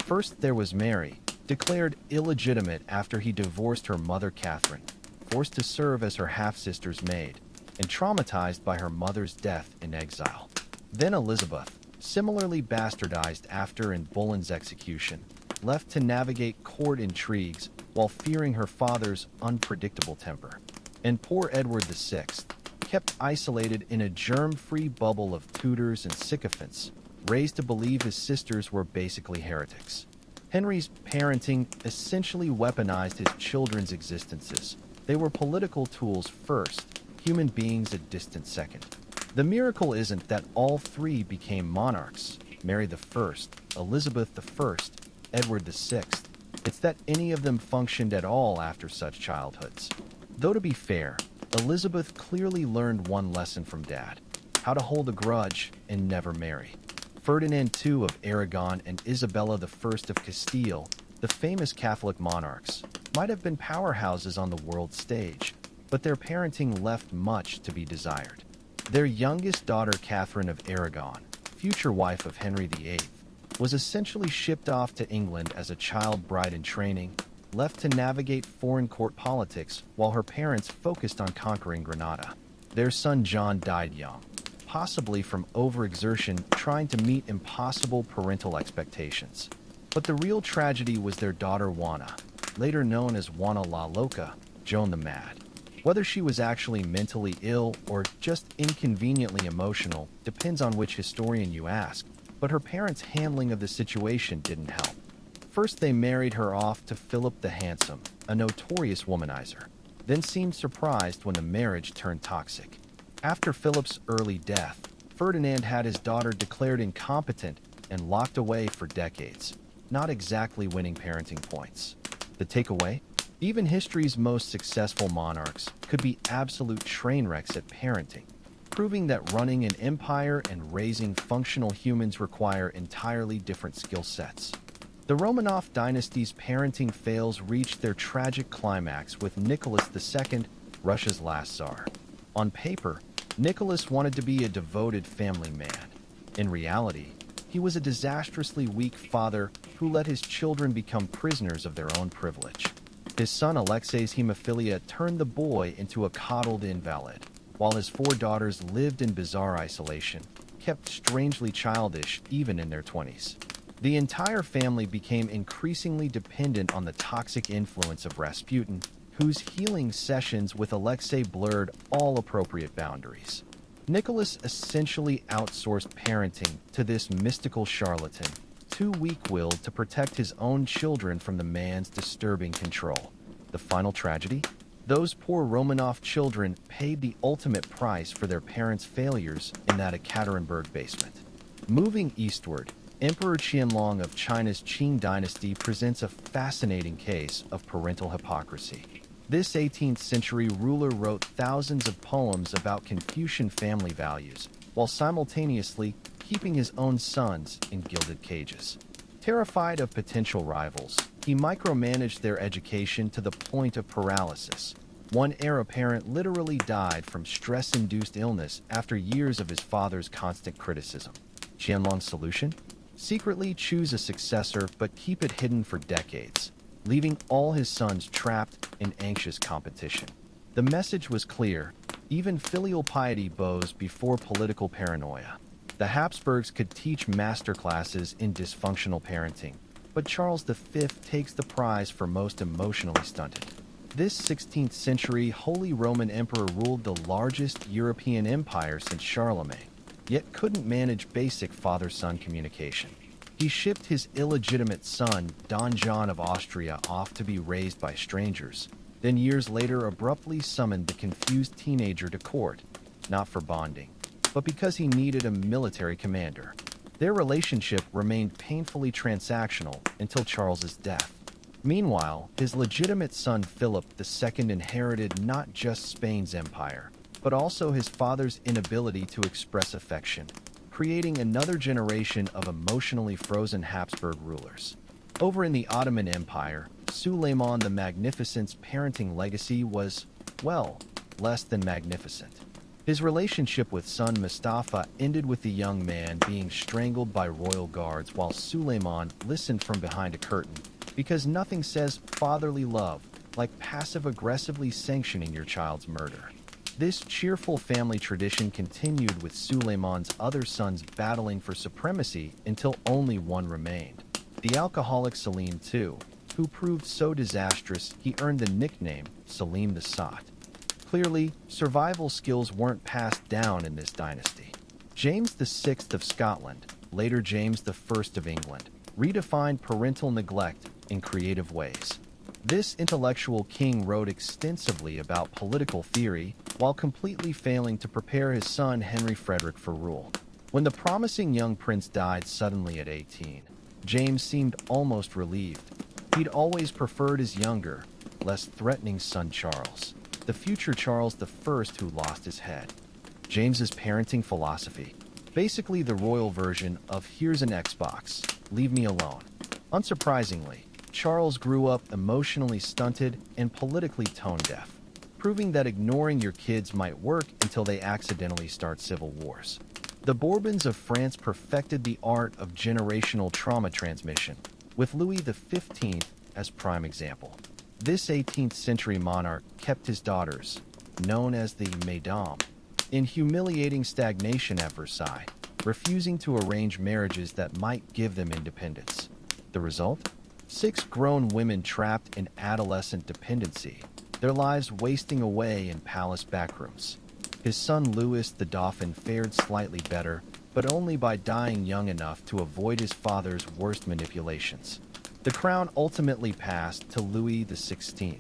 [SPEAKER 1] First, there was Mary, declared illegitimate after he divorced her mother Catherine, forced to serve as her half-sister's maid, and traumatized by her mother's death in exile. Then Elizabeth, similarly bastardized after and Boleyn's execution, left to navigate court intrigues while fearing her father's unpredictable temper. And poor Edward VI, kept isolated in a germ-free bubble of tutors and sycophants, raised to believe his sisters were basically heretics. Henry's parenting essentially weaponized his children's existences. They were political tools first, human beings a distant second. The miracle isn't that all 3 became monarchs, Mary I, Elizabeth I, Edward VI. It's that any of them functioned at all after such childhoods. Though to be fair, Elizabeth clearly learned one lesson from Dad: how to hold a grudge and never marry. Ferdinand II of Aragon and Isabella I of Castile, the famous Catholic monarchs, might have been powerhouses on the world stage, but their parenting left much to be desired. Their youngest daughter, Catherine of Aragon, future wife of Henry VIII, was essentially shipped off to England as a child bride in training, left to navigate foreign court politics while her parents focused on conquering Granada. Their son John died young, possibly from overexertion trying to meet impossible parental expectations. But the real tragedy was their daughter Juana, later known as Juana la Loca, Joan the Mad. Whether she was actually mentally ill or just inconveniently emotional depends on which historian you ask, but her parents' handling of the situation didn't help. First, they married her off to Philip the Handsome, a notorious womanizer, then seemed surprised when the marriage turned toxic. After Philip's early death, Ferdinand had his daughter declared incompetent and locked away for decades, not exactly winning parenting points. The takeaway? Even history's most successful monarchs could be absolute train wrecks at parenting, proving that running an empire and raising functional humans require entirely different skill sets. The Romanov dynasty's parenting fails reached their tragic climax with Nicholas II, Russia's last Tsar. On paper, Nicholas wanted to be a devoted family man. In reality, he was a disastrously weak father who let his children become prisoners of their own privilege. His son Alexei's hemophilia turned the boy into a coddled invalid, while his four daughters lived in bizarre isolation, kept strangely childish even in their 20s. The entire family became increasingly dependent on the toxic influence of Rasputin, whose healing sessions with Alexei blurred all appropriate boundaries. Nicholas essentially outsourced parenting to this mystical charlatan, too weak-willed to protect his own children from the man's disturbing control. The final tragedy? Those poor Romanov children paid the ultimate price for their parents' failures in that Ekaterinburg basement. Moving eastward, Emperor Qianlong of China's Qing dynasty presents a fascinating case of parental hypocrisy. This 18th century ruler wrote thousands of poems about Confucian family values, while simultaneously keeping his own sons in gilded cages. Terrified of potential rivals, he micromanaged their education to the point of paralysis. One heir apparent literally died from stress-induced illness after years of his father's constant criticism. Qianlong's solution? Secretly choose a successor but keep it hidden for decades, leaving all his sons trapped in anxious competition. The message was clear: even filial piety bows before political paranoia. The Habsburgs could teach masterclasses in dysfunctional parenting, but Charles V takes the prize for most emotionally stunted. This 16th century Holy Roman Emperor ruled the largest European empire since Charlemagne, yet couldn't manage basic father-son communication. He shipped his illegitimate son, Don John of Austria, off to be raised by strangers, then years later abruptly summoned the confused teenager to court, not for bonding, but because he needed a military commander. Their relationship remained painfully transactional until Charles's death. Meanwhile, his legitimate son Philip II inherited not just Spain's empire, but also his father's inability to express affection, creating another generation of emotionally frozen Habsburg rulers. Over in the Ottoman Empire, Suleiman the Magnificent's parenting legacy was, well, less than magnificent. His relationship with son Mustafa ended with the young man being strangled by royal guards while Suleiman listened from behind a curtain, because nothing says fatherly love like passive-aggressively sanctioning your child's murder. This cheerful family tradition continued with Suleiman's other sons battling for supremacy until only one remained, the alcoholic Selim II, who proved so disastrous he earned the nickname Selim the Sot. Clearly, survival skills weren't passed down in this dynasty. James VI of Scotland, later James I of England, redefined parental neglect in creative ways. This intellectual king wrote extensively about political theory while completely failing to prepare his son Henry VIII for rule. When the promising young prince died suddenly at 18, James seemed almost relieved. He'd always preferred his younger, less threatening son Charles, the future Charles I who lost his head. James's parenting philosophy, basically the royal version of "here's an Xbox, leave me alone." Unsurprisingly, Charles grew up emotionally stunted and politically tone-deaf, proving that ignoring your kids might work until they accidentally start civil wars. The Bourbons of France perfected the art of generational trauma transmission, with Louis XV as prime example. This 18th century monarch kept his daughters, known as the Mesdames, in humiliating stagnation at Versailles, refusing to arrange marriages that might give them independence. The result? 6 grown women trapped in adolescent dependency, their lives wasting away in palace backrooms. His son Louis the Dauphin fared slightly better, but only by dying young enough to avoid his father's worst manipulations. The crown ultimately passed to Louis XVI,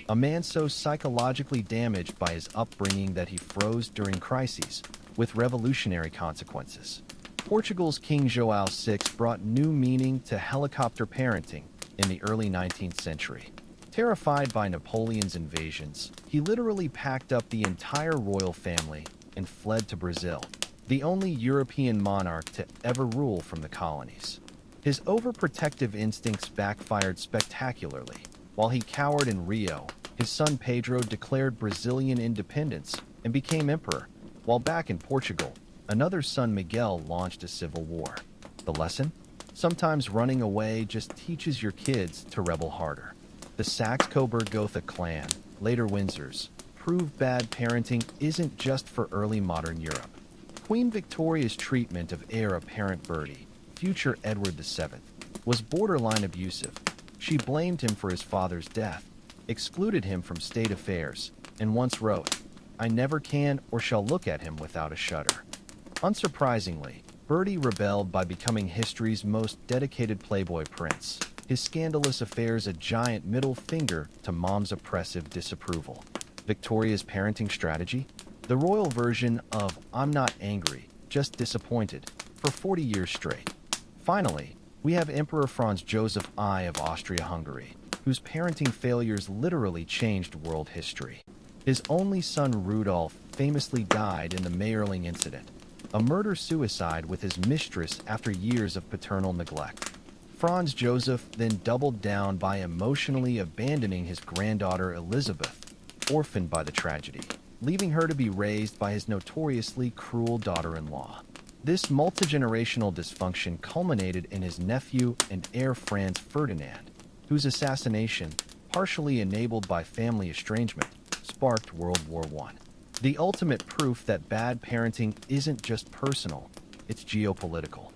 [SPEAKER 1] a man so psychologically damaged by his upbringing that he froze during crises, with revolutionary consequences. Portugal's King João VI brought new meaning to helicopter parenting in the early 19th century. Terrified by Napoleon's invasions, he literally packed up the entire royal family and fled to Brazil, the only European monarch to ever rule from the colonies. His overprotective instincts backfired spectacularly. While he cowered in Rio, his son Pedro declared Brazilian independence and became emperor, while back in Portugal, another son Miguel launched a civil war. The lesson? Sometimes running away just teaches your kids to rebel harder. The Saxe-Coburg-Gotha clan, later Windsors, proved bad parenting isn't just for early modern Europe. Queen Victoria's treatment of heir apparent Bertie, future Edward VII, was borderline abusive. She blamed him for his father's death, excluded him from state affairs, and once wrote, "I never can or shall look at him without a shudder." Unsurprisingly, Bertie rebelled by becoming history's most dedicated playboy prince, his scandalous affairs a giant middle finger to Mom's oppressive disapproval. Victoria's parenting strategy? The royal version of "I'm not angry, just disappointed" for 40 years straight. Finally, we have Emperor Franz Joseph I of Austria-Hungary, whose parenting failures literally changed world history. His only son Rudolf famously died in the Mayerling incident, a murder-suicide with his mistress after years of paternal neglect. Franz Joseph then doubled down by emotionally abandoning his granddaughter Elizabeth, orphaned by the tragedy, leaving her to be raised by his notoriously cruel daughter-in-law. This multi-generational dysfunction culminated in his nephew and heir Franz Ferdinand, whose assassination, partially enabled by family estrangement, sparked World War I. The ultimate proof that bad parenting isn't just personal, it's geopolitical.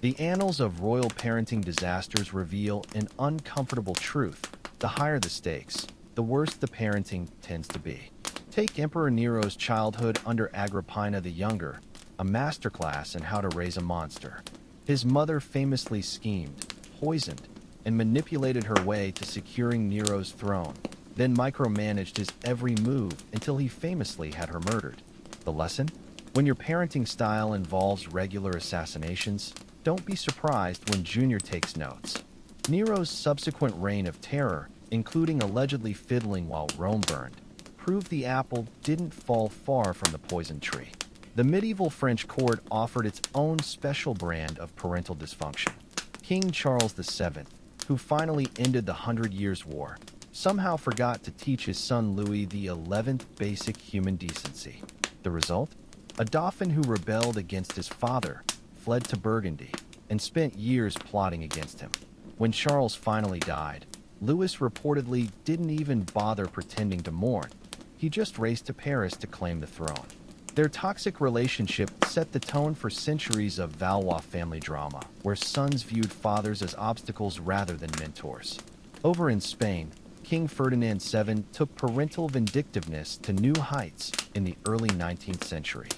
[SPEAKER 1] The annals of royal parenting disasters reveal an uncomfortable truth. The higher the stakes, the worse the parenting tends to be. Take Emperor Nero's childhood under Agrippina the Younger, a masterclass in how to raise a monster. His mother famously schemed, poisoned, and manipulated her way to securing Nero's throne, then micromanaged his every move until he famously had her murdered. The lesson? When your parenting style involves regular assassinations, don't be surprised when Junior takes notes. Nero's subsequent reign of terror, including allegedly fiddling while Rome burned, proved the apple didn't fall far from the poison tree. The medieval French court offered its own special brand of parental dysfunction. King Charles VII, who finally ended the 100 Years' War, somehow forgot to teach his son Louis XI basic human decency. The result? A dauphin who rebelled against his father, fled to Burgundy, and spent years plotting against him. When Charles finally died, Louis reportedly didn't even bother pretending to mourn. He just raced to Paris to claim the throne. Their toxic relationship set the tone for centuries of Valois family drama, where sons viewed fathers as obstacles rather than mentors. Over in Spain, King Ferdinand VII took parental vindictiveness to new heights in the early 19th century.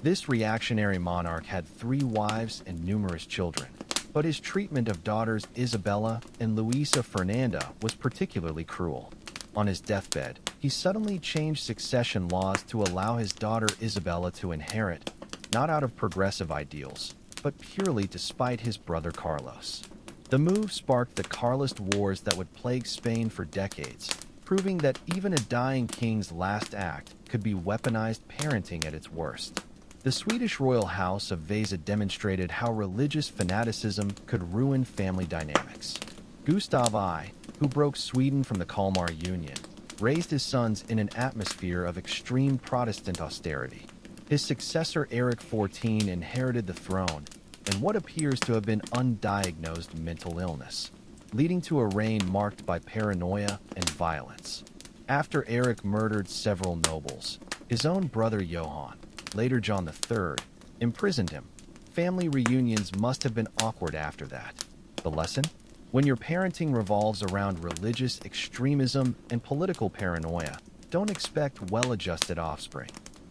[SPEAKER 1] This reactionary monarch had 3 wives and numerous children, but his treatment of daughters Isabella and Luisa Fernanda was particularly cruel. On his deathbed, he suddenly changed succession laws to allow his daughter Isabella to inherit, not out of progressive ideals, but purely to spite his brother Carlos. The move sparked the Carlist Wars that would plague Spain for decades, proving that even a dying king's last act could be weaponized parenting at its worst. The Swedish royal house of Vasa demonstrated how religious fanaticism could ruin family dynamics. Gustav I, who broke Sweden from the Kalmar Union, raised his sons in an atmosphere of extreme Protestant austerity. His successor Eric XIV inherited the throne and what appears to have been undiagnosed mental illness, leading to a reign marked by paranoia and violence. After Eric murdered several nobles, his own brother Johann, later John III, imprisoned him. Family reunions must have been awkward after that. The lesson? When your parenting revolves around religious extremism and political paranoia, don't expect well-adjusted offspring.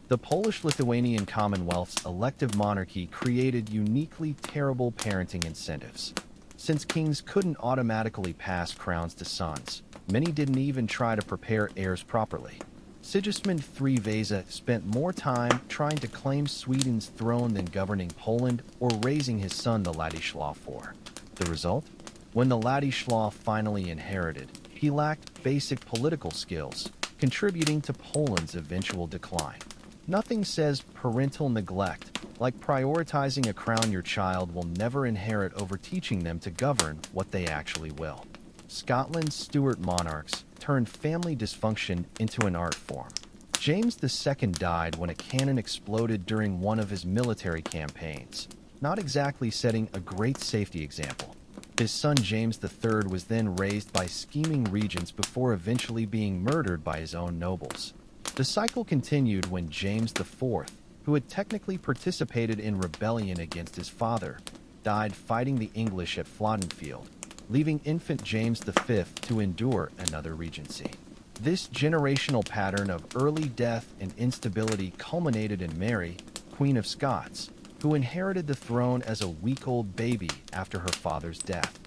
[SPEAKER 1] The Polish-Lithuanian Commonwealth's elective monarchy created uniquely terrible parenting incentives. Since kings couldn't automatically pass crowns to sons, many didn't even try to prepare heirs properly. Sigismund III Vasa spent more time trying to claim Sweden's throne than governing Poland or raising his son the Ladislav IV. The result? When the Ladislav finally inherited, he lacked basic political skills, contributing to Poland's eventual decline. Nothing says parental neglect like prioritizing a crown your child will never inherit over teaching them to govern what they actually will. Scotland's Stuart monarchs turned family dysfunction into an art form. James II died when a cannon exploded during one of his military campaigns, not exactly setting a great safety example. His son James III was then raised by scheming regents before eventually being murdered by his own nobles. The cycle continued when James IV, who had technically participated in rebellion against his father, died fighting the English at Floddenfield, leaving infant James V to endure another regency. This generational pattern of early death and instability culminated in Mary, Queen of Scots, who inherited the throne as a week-old baby after her father's death.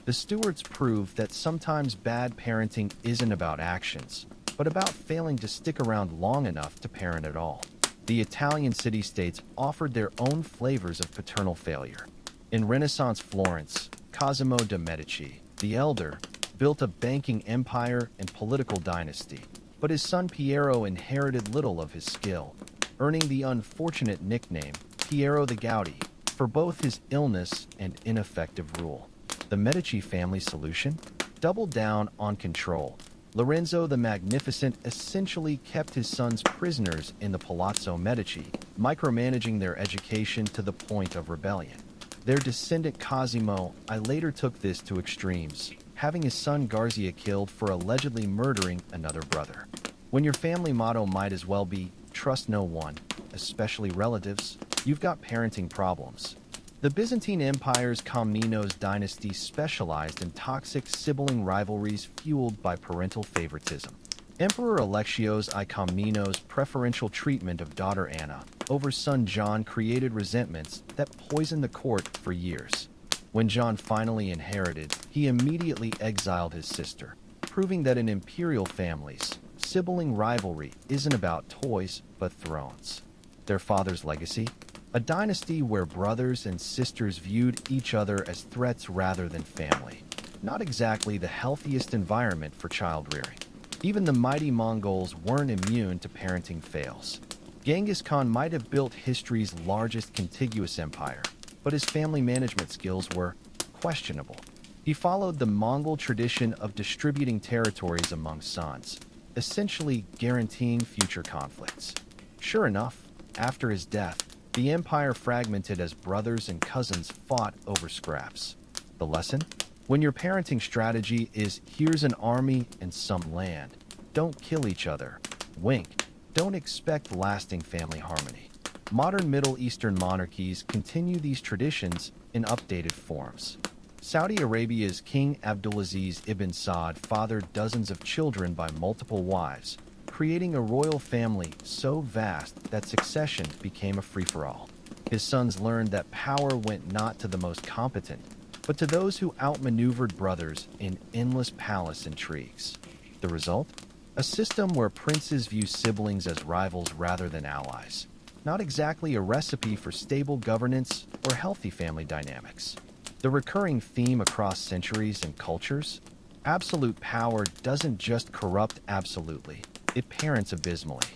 [SPEAKER 1] The Stuarts proved that sometimes bad parenting isn't about actions, but about failing to stick around long enough to parent at all. The Italian city-states offered their own flavors of paternal failure. In Renaissance Florence, Cosimo de' Medici, the elder, built a banking empire and political dynasty, but his son Piero inherited little of his skill, earning the unfortunate nickname Piero the Gouty for both his illness and ineffective rule. The Medici family solution? Doubled down on control. Lorenzo the Magnificent essentially kept his sons prisoners in the Palazzo Medici, micromanaging their education to the point of rebellion. Their descendant Cosimo I later took this to extremes, having his son Garzia killed for allegedly murdering another brother. When your family motto might as well be, trust no one, especially relatives, you've got parenting problems. The Byzantine Empire's Komnenos dynasty specialized in toxic sibling rivalries fueled by parental favoritism. Emperor Alexios I Komnenos' preferential treatment of daughter Anna over son John created resentments that poisoned the court for years. When John finally inherited, he immediately exiled his sister, proving that in imperial families, sibling rivalry isn't about toys but thrones. Their father's legacy? A dynasty where brothers and sisters viewed each other as threats rather than family. Not exactly the healthiest environment for child rearing. Even the mighty Mongols weren't immune to parenting fails. Genghis Khan might have built history's largest contiguous empire, but his family management skills were questionable. He followed the Mongol tradition of distributing territories among sons, essentially guaranteeing future conflicts. Sure enough, after his death, the empire fragmented as brothers and cousins fought over scraps. The lesson? When your parenting strategy is here's an army and some land, don't kill each other. Wink. Don't expect lasting family harmony. Modern Middle Eastern monarchies continue these traditions in updated forms. Saudi Arabia's King Abdulaziz ibn Saud fathered dozens of children by multiple wives, creating a royal family so vast that succession became a free-for-all. His sons learned that power went not to the most competent, but to those who outmaneuvered brothers in endless palace intrigues. The result? A system where princes view siblings as rivals rather than allies. Not exactly a recipe for stable governance or healthy family dynamics. The recurring theme across centuries and cultures? Absolute power doesn't just corrupt absolutely. It parents abysmally.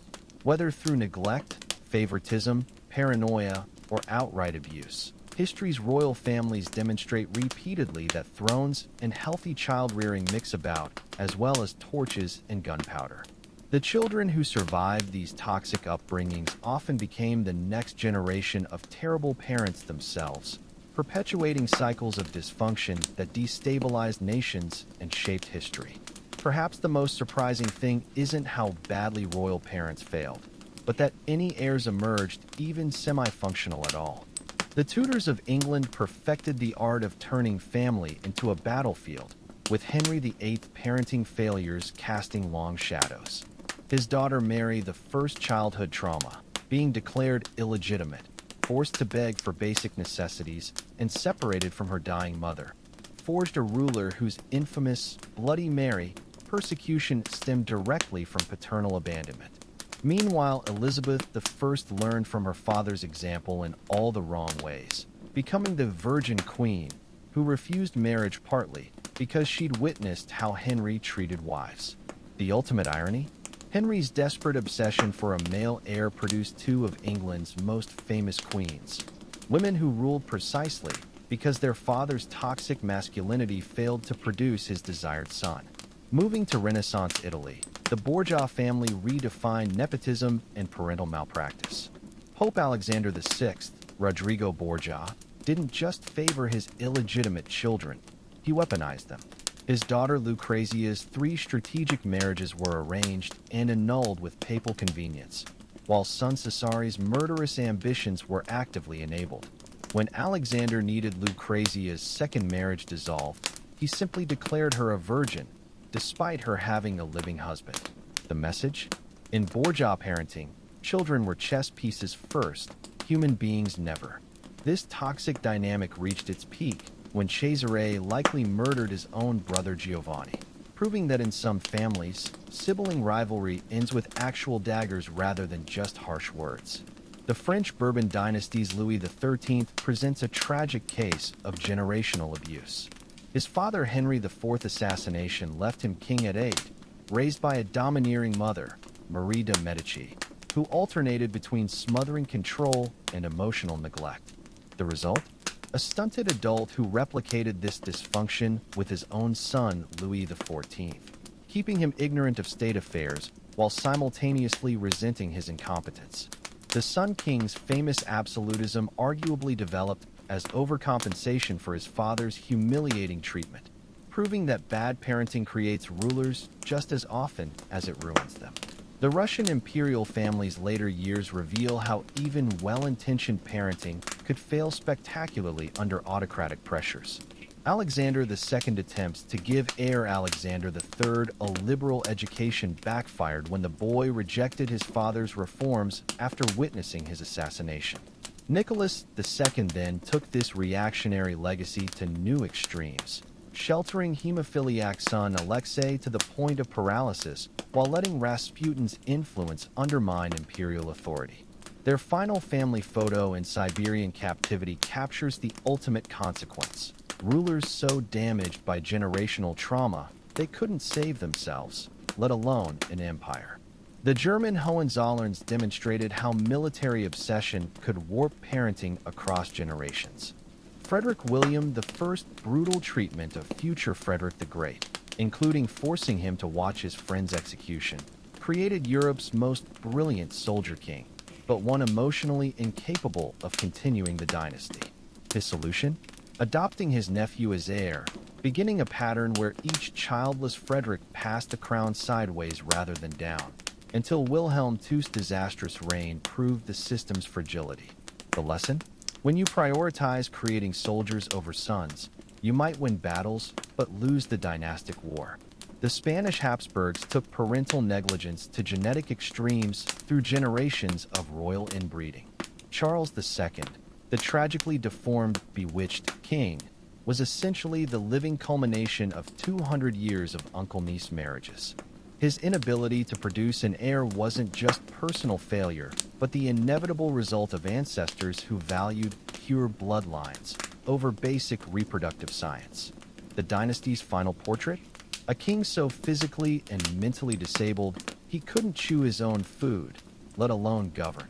[SPEAKER 1] Whether through neglect, favoritism, paranoia, or outright abuse, history's royal families demonstrate repeatedly that thrones and healthy child-rearing mix about, as well as torches and gunpowder. The children who survived these toxic upbringings often became the next generation of terrible parents themselves, perpetuating cycles of dysfunction that destabilized nations and shaped history. Perhaps the most surprising thing isn't how badly royal parents failed, but that any heirs emerged even semi-functional at all. The Tudors of England perfected the art of turning family into a battlefield, with Henry VIII parenting failures casting long shadows. His daughter Mary, the first childhood trauma, being declared illegitimate, forced to beg for basic necessities, and separated from her dying mother, forged a ruler whose infamous Bloody Mary persecution stemmed directly from paternal abandonment. Meanwhile, Elizabeth I learned from her father's example in all the wrong ways, becoming the Virgin Queen, who refused marriage partly because she'd witnessed how Henry treated wives. The ultimate irony? Henry's desperate obsession for a male heir produced two of England's most famous queens, women who ruled precisely because their father's toxic masculinity failed to produce his desired son. Moving to Renaissance Italy, the Borgia family redefined nepotism and parental malpractice. Pope Alexander VI, Rodrigo Borgia, didn't just favor his illegitimate children, he weaponized them. His daughter Lucrezia's 3 strategic marriages were arranged and annulled with papal convenience, while son Cesare's murderous ambitions were actively enabled. When Alexander needed Lucrezia's second marriage dissolved, he simply declared her a virgin, despite her having a living husband. The message? In Borgia parenting, children were chess pieces first, human beings never. This toxic dynamic reached its peak when Cesare likely murdered his own brother Giovanni, proving that in some families, sibling rivalry ends with actual daggers rather than just harsh words. The French Bourbon dynasty's Louis XIII presents a tragic case of generational abuse. His father Henry IV assassination left him king at 8, raised by a domineering mother, Marie de Medici, who alternated between smothering control and emotional neglect. The result? A stunted adult who replicated this dysfunction with his own son, Louis XIV, keeping him ignorant of state affairs while simultaneously resenting his incompetence. The Sun King's famous absolutism arguably developed as overcompensation for his father's humiliating treatment, proving that bad parenting creates rulers just as often as it ruins them. The Russian imperial family's later years reveal how even well-intentioned parenting could fail spectacularly under autocratic pressures. Alexander II's attempts to give heir Alexander III a liberal education backfired when the boy rejected his father's reforms after witnessing his assassination. Nicholas II then took this reactionary legacy to new extremes, sheltering hemophiliac son Alexei to the point of paralysis while letting Rasputin's influence undermine imperial authority. Their final family photo in Siberian captivity captures the ultimate consequence: rulers so damaged by generational trauma they couldn't save themselves, let alone an empire. The German Hohenzollerns demonstrated how military obsession could warp parenting across generations. Frederick William I's brutal treatment of future Frederick the Great, including forcing him to watch his friend's execution, created Europe's most brilliant soldier king, but one emotionally incapable of continuing the dynasty. His solution? Adopting his nephew as heir, beginning a pattern where each childless Frederick passed the crown sideways rather than down, until Wilhelm II's disastrous reign proved the system's fragility. The lesson? When you prioritize creating soldiers over sons, you might win battles, but lose the dynastic war. The Spanish Habsburgs took parental negligence to genetic extremes through generations of royal inbreeding. Charles II, the tragically deformed, bewitched king, was essentially the living culmination of 200 years of uncle-niece marriages. His inability to produce an heir wasn't just personal failure, but the inevitable result of ancestors who valued pure bloodlines over basic reproductive science. The dynasty's final portrait? A king so physically and mentally disabled he couldn't chew his own food, let alone govern.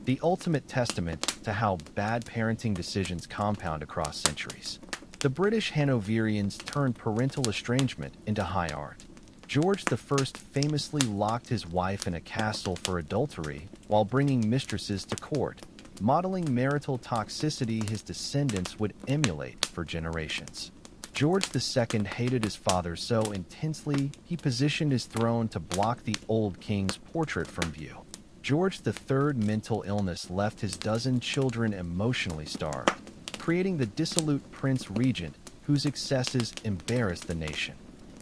[SPEAKER 1] The ultimate testament to how bad parenting decisions compound across centuries. The British Hanoverians turned parental estrangement into high art. George I famously locked his wife in a castle for adultery while bringing mistresses to court, modeling marital toxicity his descendants would emulate for generations. George II hated his father so intensely he positioned his throne to block the old king's portrait from view. George III's mental illness left his dozen children emotionally starved, creating the dissolute prince regent whose excesses embarrassed the nation.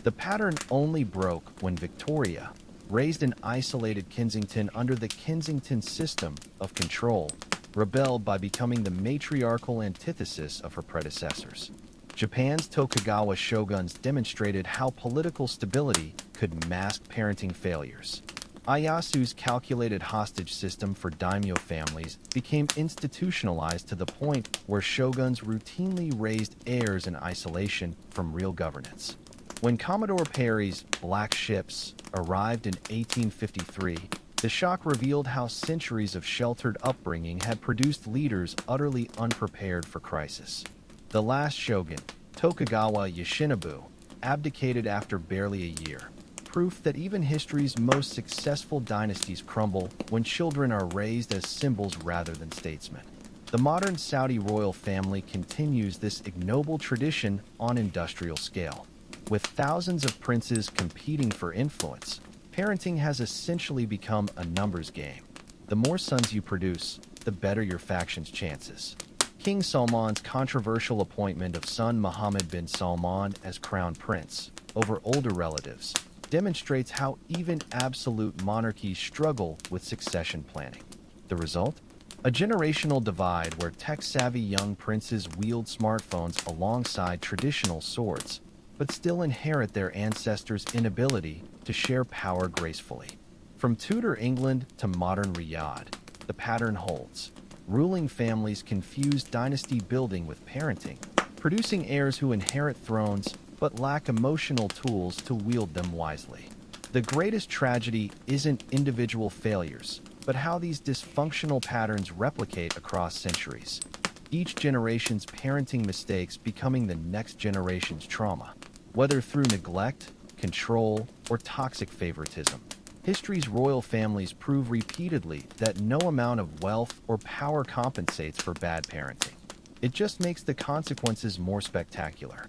[SPEAKER 1] The pattern only broke when Victoria, raised in isolated Kensington under the Kensington system of control, rebelled by becoming the matriarchal antithesis of her predecessors. Japan's Tokugawa shoguns demonstrated how political stability could mask parenting failures. Ieyasu's calculated hostage system for daimyo families became institutionalized to the point where shoguns routinely raised heirs in isolation from real governance. When Commodore Perry's Black Ships arrived in 1853, the shock revealed how centuries of sheltered upbringing had produced leaders utterly unprepared for crisis. The last shogun, Tokugawa Yoshinobu, abdicated after barely a year, proof that even history's most successful dynasties crumble when children are raised as symbols rather than statesmen. The modern Saudi royal family continues this ignoble tradition on industrial scale. With thousands of princes competing for influence, parenting has essentially become a numbers game. The more sons you produce, the better your faction's chances. King Salman's controversial appointment of son Mohammed bin Salman as crown prince over older relatives demonstrates how even absolute monarchies struggle with succession planning. The result? A generational divide where tech-savvy young princes wield smartphones alongside traditional swords, but still inherit their ancestors' inability to share power gracefully. From Tudor England to modern Riyadh, the pattern holds. Ruling families confuse dynasty building with parenting, producing heirs who inherit thrones but lack emotional tools to wield them wisely. The greatest tragedy isn't individual failures, but how these dysfunctional patterns replicate across centuries. Each generation's parenting mistakes becoming the next generation's trauma. Whether through neglect, control, or toxic favoritism, history's royal families prove repeatedly that no amount of wealth or power compensates for bad parenting. It just makes the consequences more spectacular.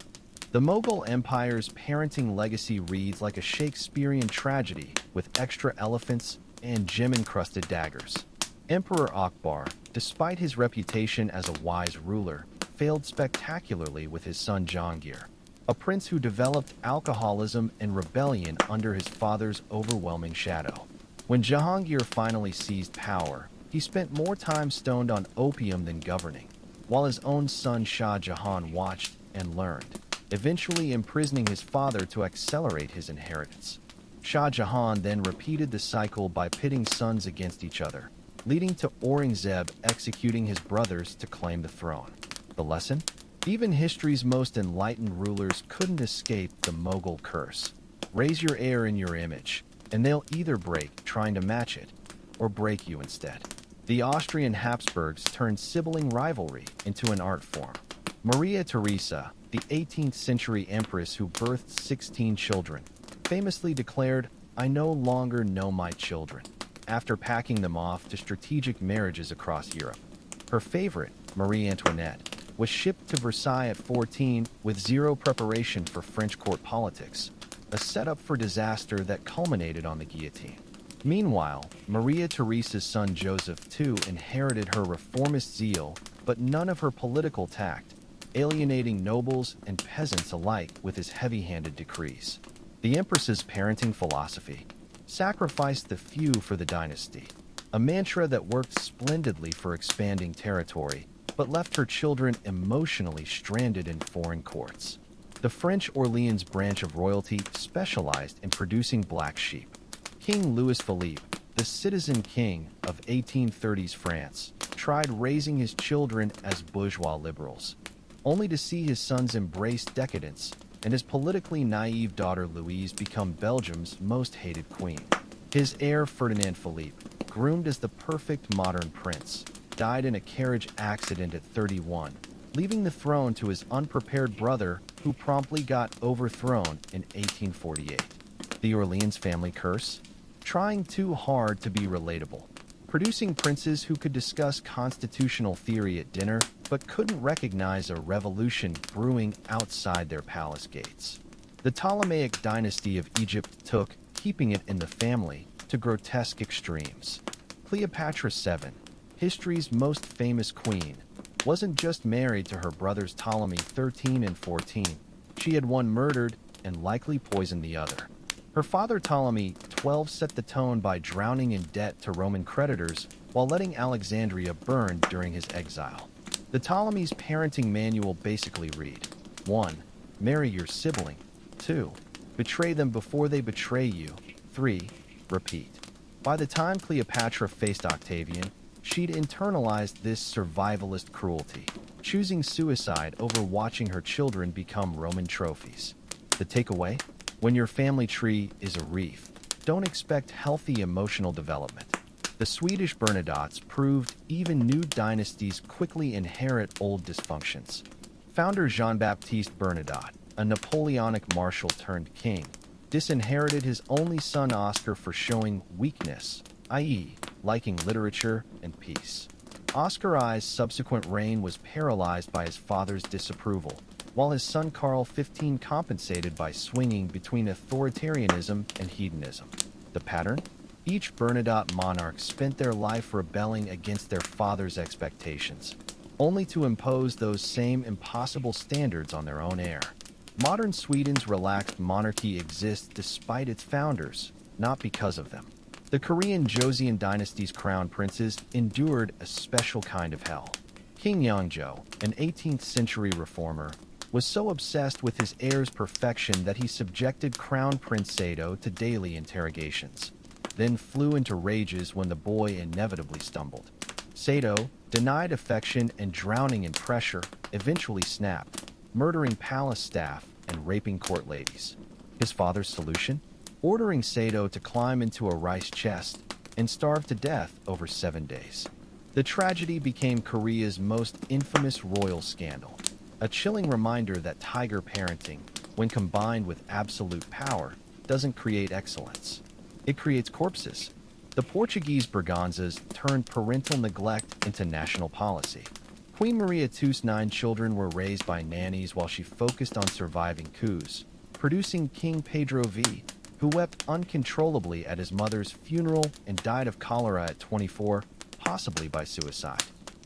[SPEAKER 1] The Mughal Empire's parenting legacy reads like a Shakespearean tragedy with extra elephants and gem-encrusted daggers. Emperor Akbar, despite his reputation as a wise ruler, failed spectacularly with his son Jahangir, a prince who developed alcoholism and rebellion under his father's overwhelming shadow. When Jahangir finally seized power, he spent more time stoned on opium than governing, while his own son Shah Jahan watched and learned, eventually imprisoning his father to accelerate his inheritance. Shah Jahan then repeated the cycle by pitting sons against each other, leading to Aurangzeb executing his brothers to claim the throne. The lesson? Even history's most enlightened rulers couldn't escape the Mughal curse. Raise your heir in your image, and they'll either break trying to match it, or break you instead. The Austrian Habsburgs turned sibling rivalry into an art form. Maria Theresa, the 18th century empress who birthed 16 children, famously declared, "I no longer know my children," after packing them off to strategic marriages across Europe. Her favorite, Marie Antoinette, was shipped to Versailles at 14 with zero preparation for French court politics, a setup for disaster that culminated on the guillotine. Meanwhile, Maria Theresa's son Joseph II inherited her reformist zeal, but none of her political tact, alienating nobles and peasants alike with his heavy-handed decrees. The empress's parenting philosophy: sacrifice the few for the dynasty, a mantra that worked splendidly for expanding territory, but left her children emotionally stranded in foreign courts. The French Orleans branch of royalty specialized in producing black sheep. King Louis Philippe, the citizen king of 1830s France, tried raising his children as bourgeois liberals, only to see his sons embrace decadence and his politically naive daughter Louise become Belgium's most hated queen. His heir Ferdinand Philippe, groomed as the perfect modern prince, died in a carriage accident at 31, leaving the throne to his unprepared brother, who promptly got overthrown in 1848. The Orleans family curse, trying too hard to be relatable, producing princes who could discuss constitutional theory at dinner but couldn't recognize a revolution brewing outside their palace gates. The Ptolemaic dynasty of Egypt took, keeping it in the family, to grotesque extremes. Cleopatra VII, history's most famous queen, wasn't just married to her brothers Ptolemy XIII and XIV. She had one murdered and likely poisoned the other. Her father Ptolemy XII set the tone by drowning in debt to Roman creditors while letting Alexandria burn during his exile. The Ptolemy's parenting manual basically read: 1. Marry your sibling. 2. Betray them before they betray you. 3. Repeat. By the time Cleopatra faced Octavian, she'd internalized this survivalist cruelty, choosing suicide over watching her children become Roman trophies. The takeaway? When your family tree is a reef, don't expect healthy emotional development. The Swedish Bernadottes proved even new dynasties quickly inherit old dysfunctions. Founder Jean-Baptiste Bernadotte, a Napoleonic marshal turned king, disinherited his only son Oscar for showing weakness, i.e., liking literature and peace. Oscar I's subsequent reign was paralyzed by his father's disapproval, while his son Carl XV compensated by swinging between authoritarianism and hedonism. The pattern? Each Bernadotte monarch spent their life rebelling against their father's expectations, only to impose those same impossible standards on their own heir. Modern Sweden's relaxed monarchy exists despite its founders, not because of them. The Korean Joseon dynasty's crown princes endured a special kind of hell. King Yeongjo, an 18th century reformer, was so obsessed with his heir's perfection that he subjected Crown Prince Sado to daily interrogations, then flew into rages when the boy inevitably stumbled. Sado, denied affection and drowning in pressure, eventually snapped, murdering palace staff and raping court ladies. His father's solution? Ordering Sado to climb into a rice chest and starve to death over 7 days. The tragedy became Korea's most infamous royal scandal, a chilling reminder that tiger parenting, when combined with absolute power, doesn't create excellence. It creates corpses. The Portuguese Braganzas turned parental neglect into national policy. Queen Maria II's 9 children were raised by nannies while she focused on surviving coups, producing King Pedro V, who wept uncontrollably at his mother's funeral and died of cholera at 24, possibly by suicide.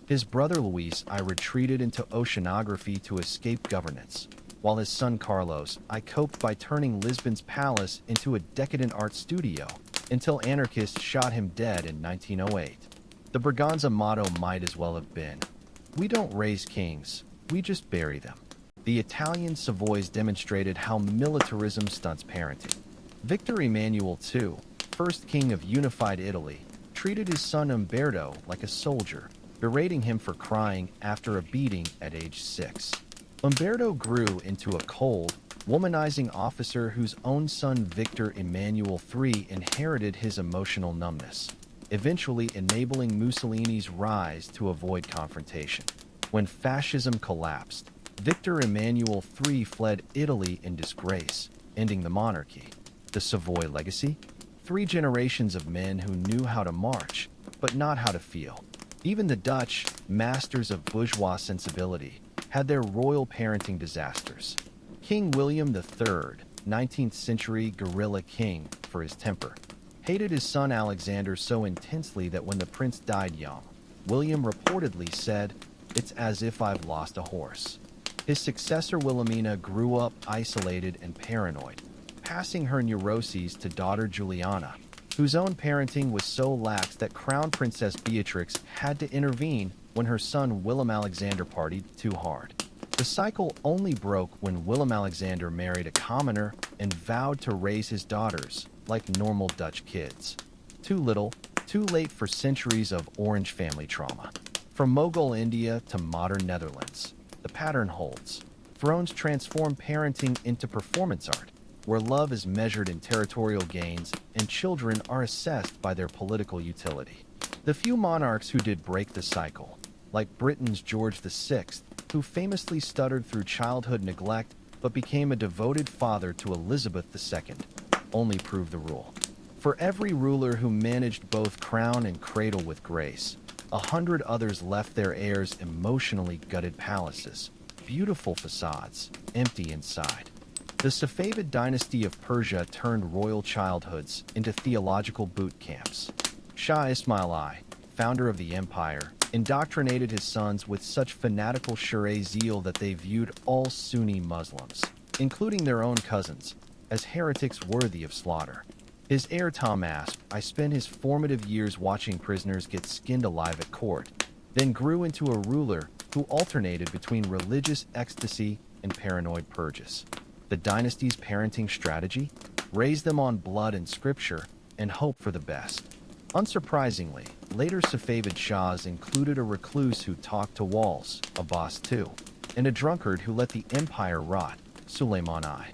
[SPEAKER 1] His brother Luis I retreated into oceanography to escape governance, while his son Carlos I coped by turning Lisbon's palace into a decadent art studio, until anarchists shot him dead in 1908. The Braganza motto might as well have been, "We don't raise kings, we just bury them." The Italian Savoys demonstrated how militarism stunts parenting. Victor Emmanuel II, first king of unified Italy, treated his son Umberto like a soldier, berating him for crying after a beating at age 6. Umberto grew into a cold, womanizing officer whose own son Victor Emmanuel III inherited his emotional numbness, eventually enabling Mussolini's rise to avoid confrontation. When fascism collapsed, Victor Emmanuel III fled Italy in disgrace, ending the monarchy. The Savoy legacy? 3 generations of men who knew how to march, but not how to feel. Even the Dutch, masters of bourgeois sensibility, had their royal parenting disasters. King William III, 19th century guerrilla king, for his temper, hated his son Alexander so intensely that when the prince died young, William reportedly said, "It's as if I've lost a horse." His successor Wilhelmina grew up isolated and paranoid, passing her neuroses to daughter Juliana, whose own parenting was so lax that Crown Princess Beatrix had to intervene when her son Willem Alexander partied too hard. The cycle only broke when Willem Alexander married a commoner and vowed to raise his daughters like normal Dutch kids. Too little, too late for centuries of Orange family trauma. From Mughal India to modern Netherlands, the pattern holds. Thrones transform parenting into performance art, where love is measured in territorial gains and children are assessed by their political utility. The few monarchs who did break the cycle, like Britain's George VI, who famously stuttered through childhood neglect but became a devoted father to Elizabeth II, only prove the rule. For every ruler who managed both crown and cradle with grace, 100 others left their heirs emotionally gutted palaces, beautiful facades, empty inside. The Safavid dynasty of Persia turned royal childhoods into theological boot camps. Shah Ismail I, founder of the empire, indoctrinated his sons with such fanatical Shi'a zeal that they viewed all Sunni Muslims, including their own cousins, as heretics worthy of slaughter. His heir Tahmasp I spent his formative years watching prisoners get skinned alive at court, then grew into a ruler who alternated between religious ecstasy and paranoid purges. The dynasty's parenting strategy? Raise them on blood and scripture and hope for the best. Unsurprisingly, later Safavid Shahs included a recluse who talked to walls, Abbas II, and a drunkard who let the empire rot, Suleiman I.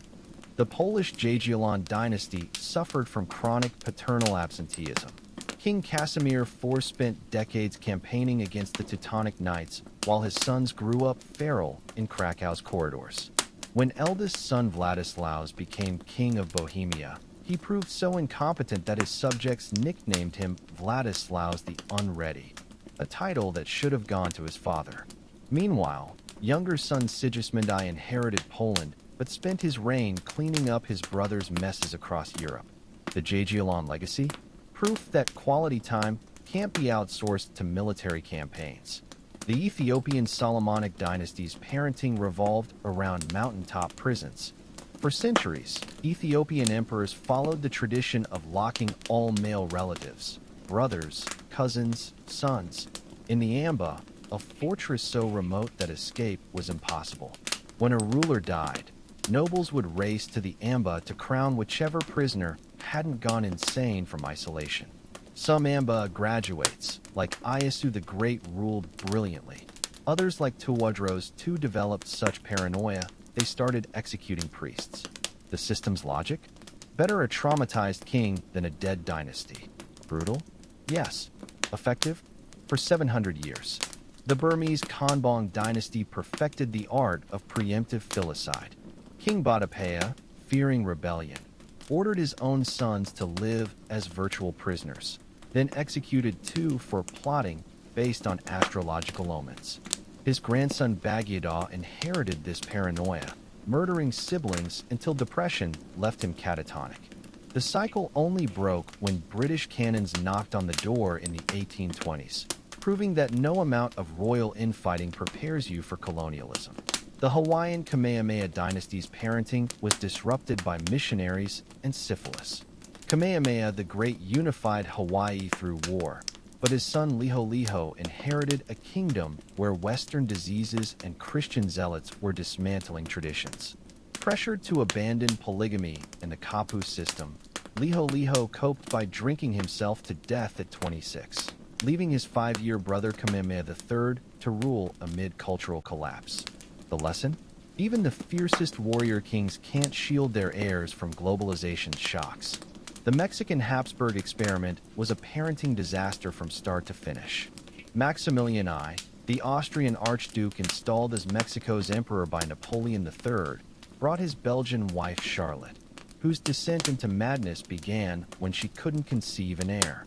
[SPEAKER 1] The Polish Jagiellon dynasty suffered from chronic paternal absenteeism. King Casimir IV spent decades campaigning against the Teutonic Knights, while his sons grew up feral in Krakow's corridors. When eldest son Vladislaus became king of Bohemia, he proved so incompetent that his subjects nicknamed him Vladislaus the Unready, a title that should have gone to his father. Meanwhile, younger son Sigismund I inherited Poland, but spent his reign cleaning up his brother's messes across Europe. The Jagiellon legacy? Proof that quality time can't be outsourced to military campaigns. The Ethiopian Solomonic dynasty's parenting revolved around mountaintop prisons. For centuries, Ethiopian emperors followed the tradition of locking all male relatives, brothers, cousins, sons, in the Amba, a fortress so remote that escape was impossible. When a ruler died, nobles would race to the Amba to crown whichever prisoner hadn't gone insane from isolation. Some Amba graduates, like Ieyasu the Great, ruled brilliantly. Others, like Tewodros II, developed such paranoia they started executing priests. The system's logic? Better a traumatized king than a dead dynasty. Brutal? Yes. Effective? For 700 years. The Burmese Konbong dynasty perfected the art of preemptive filicide. King Bhattapaya, fearing rebellion, ordered his own sons to live as virtual prisoners, then executed two for plotting based on astrological omens. His grandson Bagyidaw inherited this paranoia, murdering siblings until depression left him catatonic. The cycle only broke when British cannons knocked on the door in the 1820s, proving that no amount of royal infighting prepares you for colonialism. The Hawaiian Kamehameha dynasty's parenting was disrupted by missionaries and syphilis. Kamehameha the Great unified Hawaii through war, but his son Liholiho inherited a kingdom where Western diseases and Christian zealots were dismantling traditions. Pressured to abandon polygamy and the Kapu system, Liholiho coped by drinking himself to death at 26, leaving his 5-year brother Kamehameha III to rule amid cultural collapse. The lesson? Even the fiercest warrior kings can't shield their heirs from globalization's shocks. The Mexican Habsburg experiment was a parenting disaster from start to finish. Maximilian I, the Austrian Archduke installed as Mexico's emperor by Napoleon III, brought his Belgian wife Charlotte, whose descent into madness began when she couldn't conceive an heir.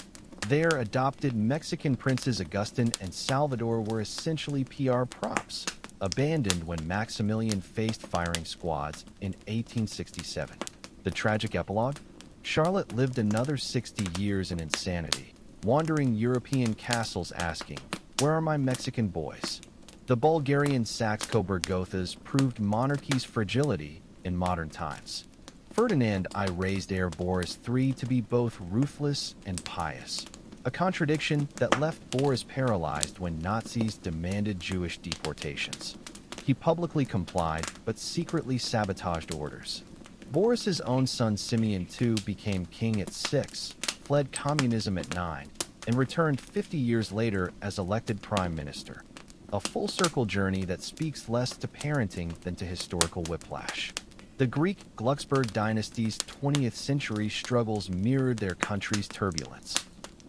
[SPEAKER 1] Their adopted Mexican princes Augustin and Salvador were essentially PR props, abandoned when Maximilian faced firing squads in 1867. The tragic epilogue? Charlotte lived another 60 years in insanity, wandering European castles asking, "Where are my Mexican boys?" The Bulgarian Saxe-Coburg-Gothas proved monarchy's fragility in modern times. Ferdinand I raised heir Boris III to be both ruthless and pious, a contradiction that left Boris paralyzed when Nazis demanded Jewish deportations. He publicly complied, but secretly sabotaged orders. Boris's own son Simeon II became king at 6, fled communism at 9, and returned 50 years later as elected prime minister. A full-circle journey that speaks less to parenting than to historical whiplash. The Greek Glucksburg dynasty's 20th century struggles mirrored their country's turbulence.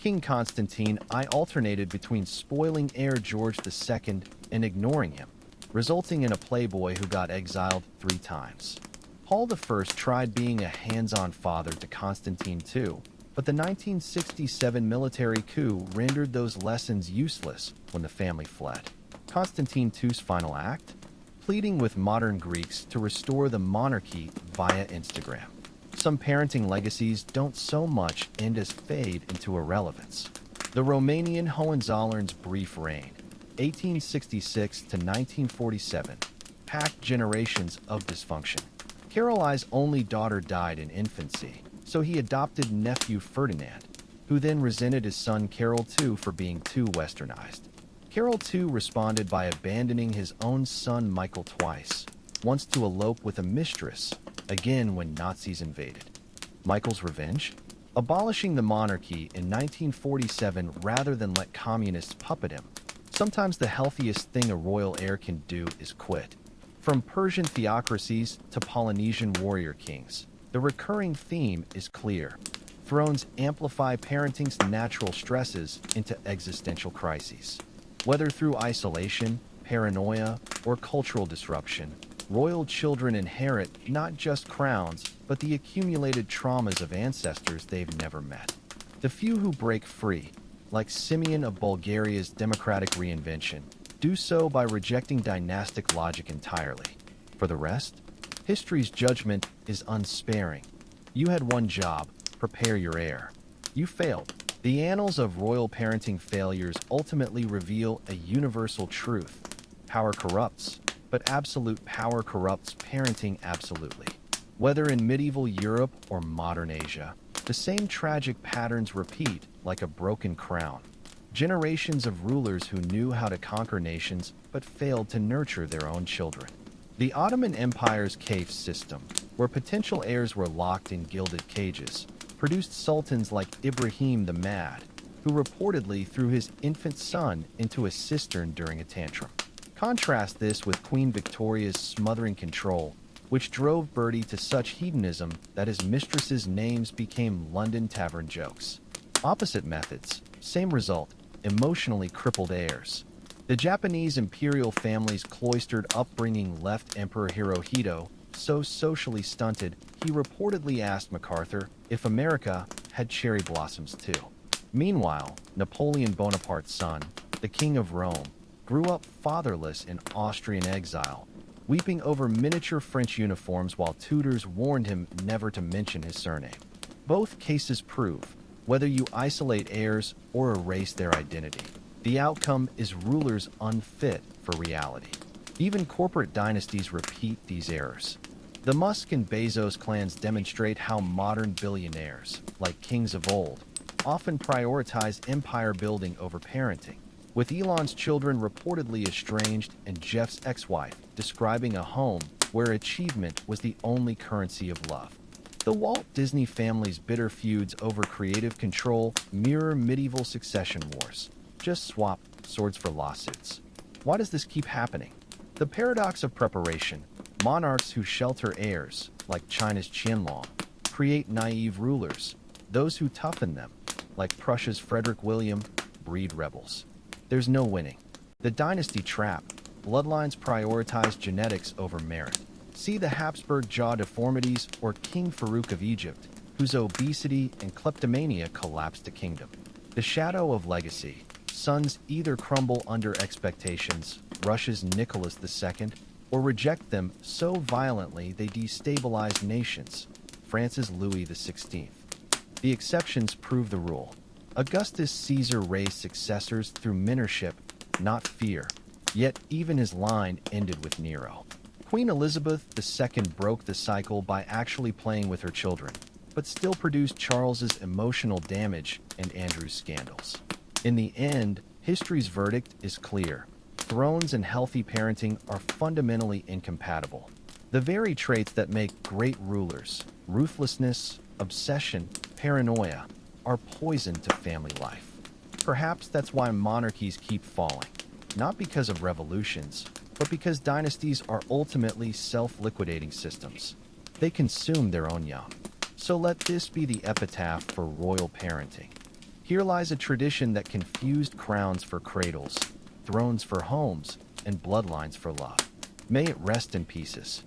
[SPEAKER 1] King Constantine I alternated between spoiling heir George II and ignoring him, resulting in a playboy who got exiled 3 times. Paul I tried being a hands-on father to Constantine II, but the 1967 military coup rendered those lessons useless when the family fled. Constantine II's final act? Pleading with modern Greeks to restore the monarchy via Instagram. Some parenting legacies don't so much end as fade into irrelevance. The Romanian Hohenzollerns' brief reign, 1866 to 1947, packed generations of dysfunction. Caroline's only daughter died in infancy, so he adopted nephew Ferdinand, who then resented his son Carol II for being too westernized. Carol II responded by abandoning his own son Michael twice, once to elope with a mistress, again when Nazis invaded. Michael's revenge? Abolishing the monarchy in 1947 rather than let communists puppet him. Sometimes the healthiest thing a royal heir can do is quit. From Persian theocracies to Polynesian warrior kings, the recurring theme is clear. Thrones amplify parenting's natural stresses into existential crises. Whether through isolation, paranoia, or cultural disruption, royal children inherit not just crowns, but the accumulated traumas of ancestors they've never met. The few who break free, like Simeon of Bulgaria's democratic reinvention, do so by rejecting dynastic logic entirely. For the rest, history's judgment is unsparing. You had one job: prepare your heir. You failed. The annals of royal parenting failures ultimately reveal a universal truth. Power corrupts, but absolute power corrupts parenting absolutely. Whether in medieval Europe or modern Asia, the same tragic patterns repeat like a broken crown. Generations of rulers who knew how to conquer nations but failed to nurture their own children. The Ottoman Empire's caste system, where potential heirs were locked in gilded cages, produced sultans like Ibrahim the Mad, who reportedly threw his infant son into a cistern during a tantrum. Contrast this with Queen Victoria's smothering control, which drove Bertie to such hedonism that his mistresses' names became London tavern jokes. Opposite methods, same result: emotionally crippled heirs. The Japanese imperial family's cloistered upbringing left Emperor Hirohito so socially stunted he reportedly asked MacArthur if America had cherry blossoms too. Meanwhile, Napoleon Bonaparte's son, the King of Rome, grew up fatherless in Austrian exile, weeping over miniature French uniforms while tutors warned him never to mention his surname. Both cases prove, whether you isolate heirs or erase their identity, the outcome is rulers unfit for reality. Even corporate dynasties repeat these errors. The Musk and Bezos clans demonstrate how modern billionaires, like kings of old, often prioritize empire building over parenting, with Elon's children reportedly estranged and Jeff's ex-wife describing a home where achievement was the only currency of love. The Walt Disney family's bitter feuds over creative control mirror medieval succession wars. Just swap swords for lawsuits. Why does this keep happening? The paradox of preparation. Monarchs who shelter heirs, like China's Qianlong, create naive rulers. Those who toughen them, like Prussia's Frederick William, breed rebels. There's no winning. The dynasty trap. Bloodlines prioritize genetics over merit. See the Habsburg jaw deformities or King Farouk of Egypt, whose obesity and kleptomania collapsed a kingdom. The shadow of legacy. Sons either crumble under expectations, Russia's Nicholas II, or reject them so violently they destabilize nations, France's Louis XVI. The exceptions prove the rule. Augustus Caesar raised successors through mentorship, not fear, yet even his line ended with Nero. Queen Elizabeth II broke the cycle by actually playing with her children, but still produced Charles's emotional damage and Andrew's scandals. In the end, history's verdict is clear. Thrones and healthy parenting are fundamentally incompatible. The very traits that make great rulers, ruthlessness, obsession, paranoia, are poison to family life. Perhaps that's why monarchies keep falling, not because of revolutions, but because dynasties are ultimately self-liquidating systems. They consume their own young. So let this be the epitaph for royal parenting. Here lies a tradition that confused crowns for cradles, thrones for homes, and bloodlines for love. May it rest in pieces.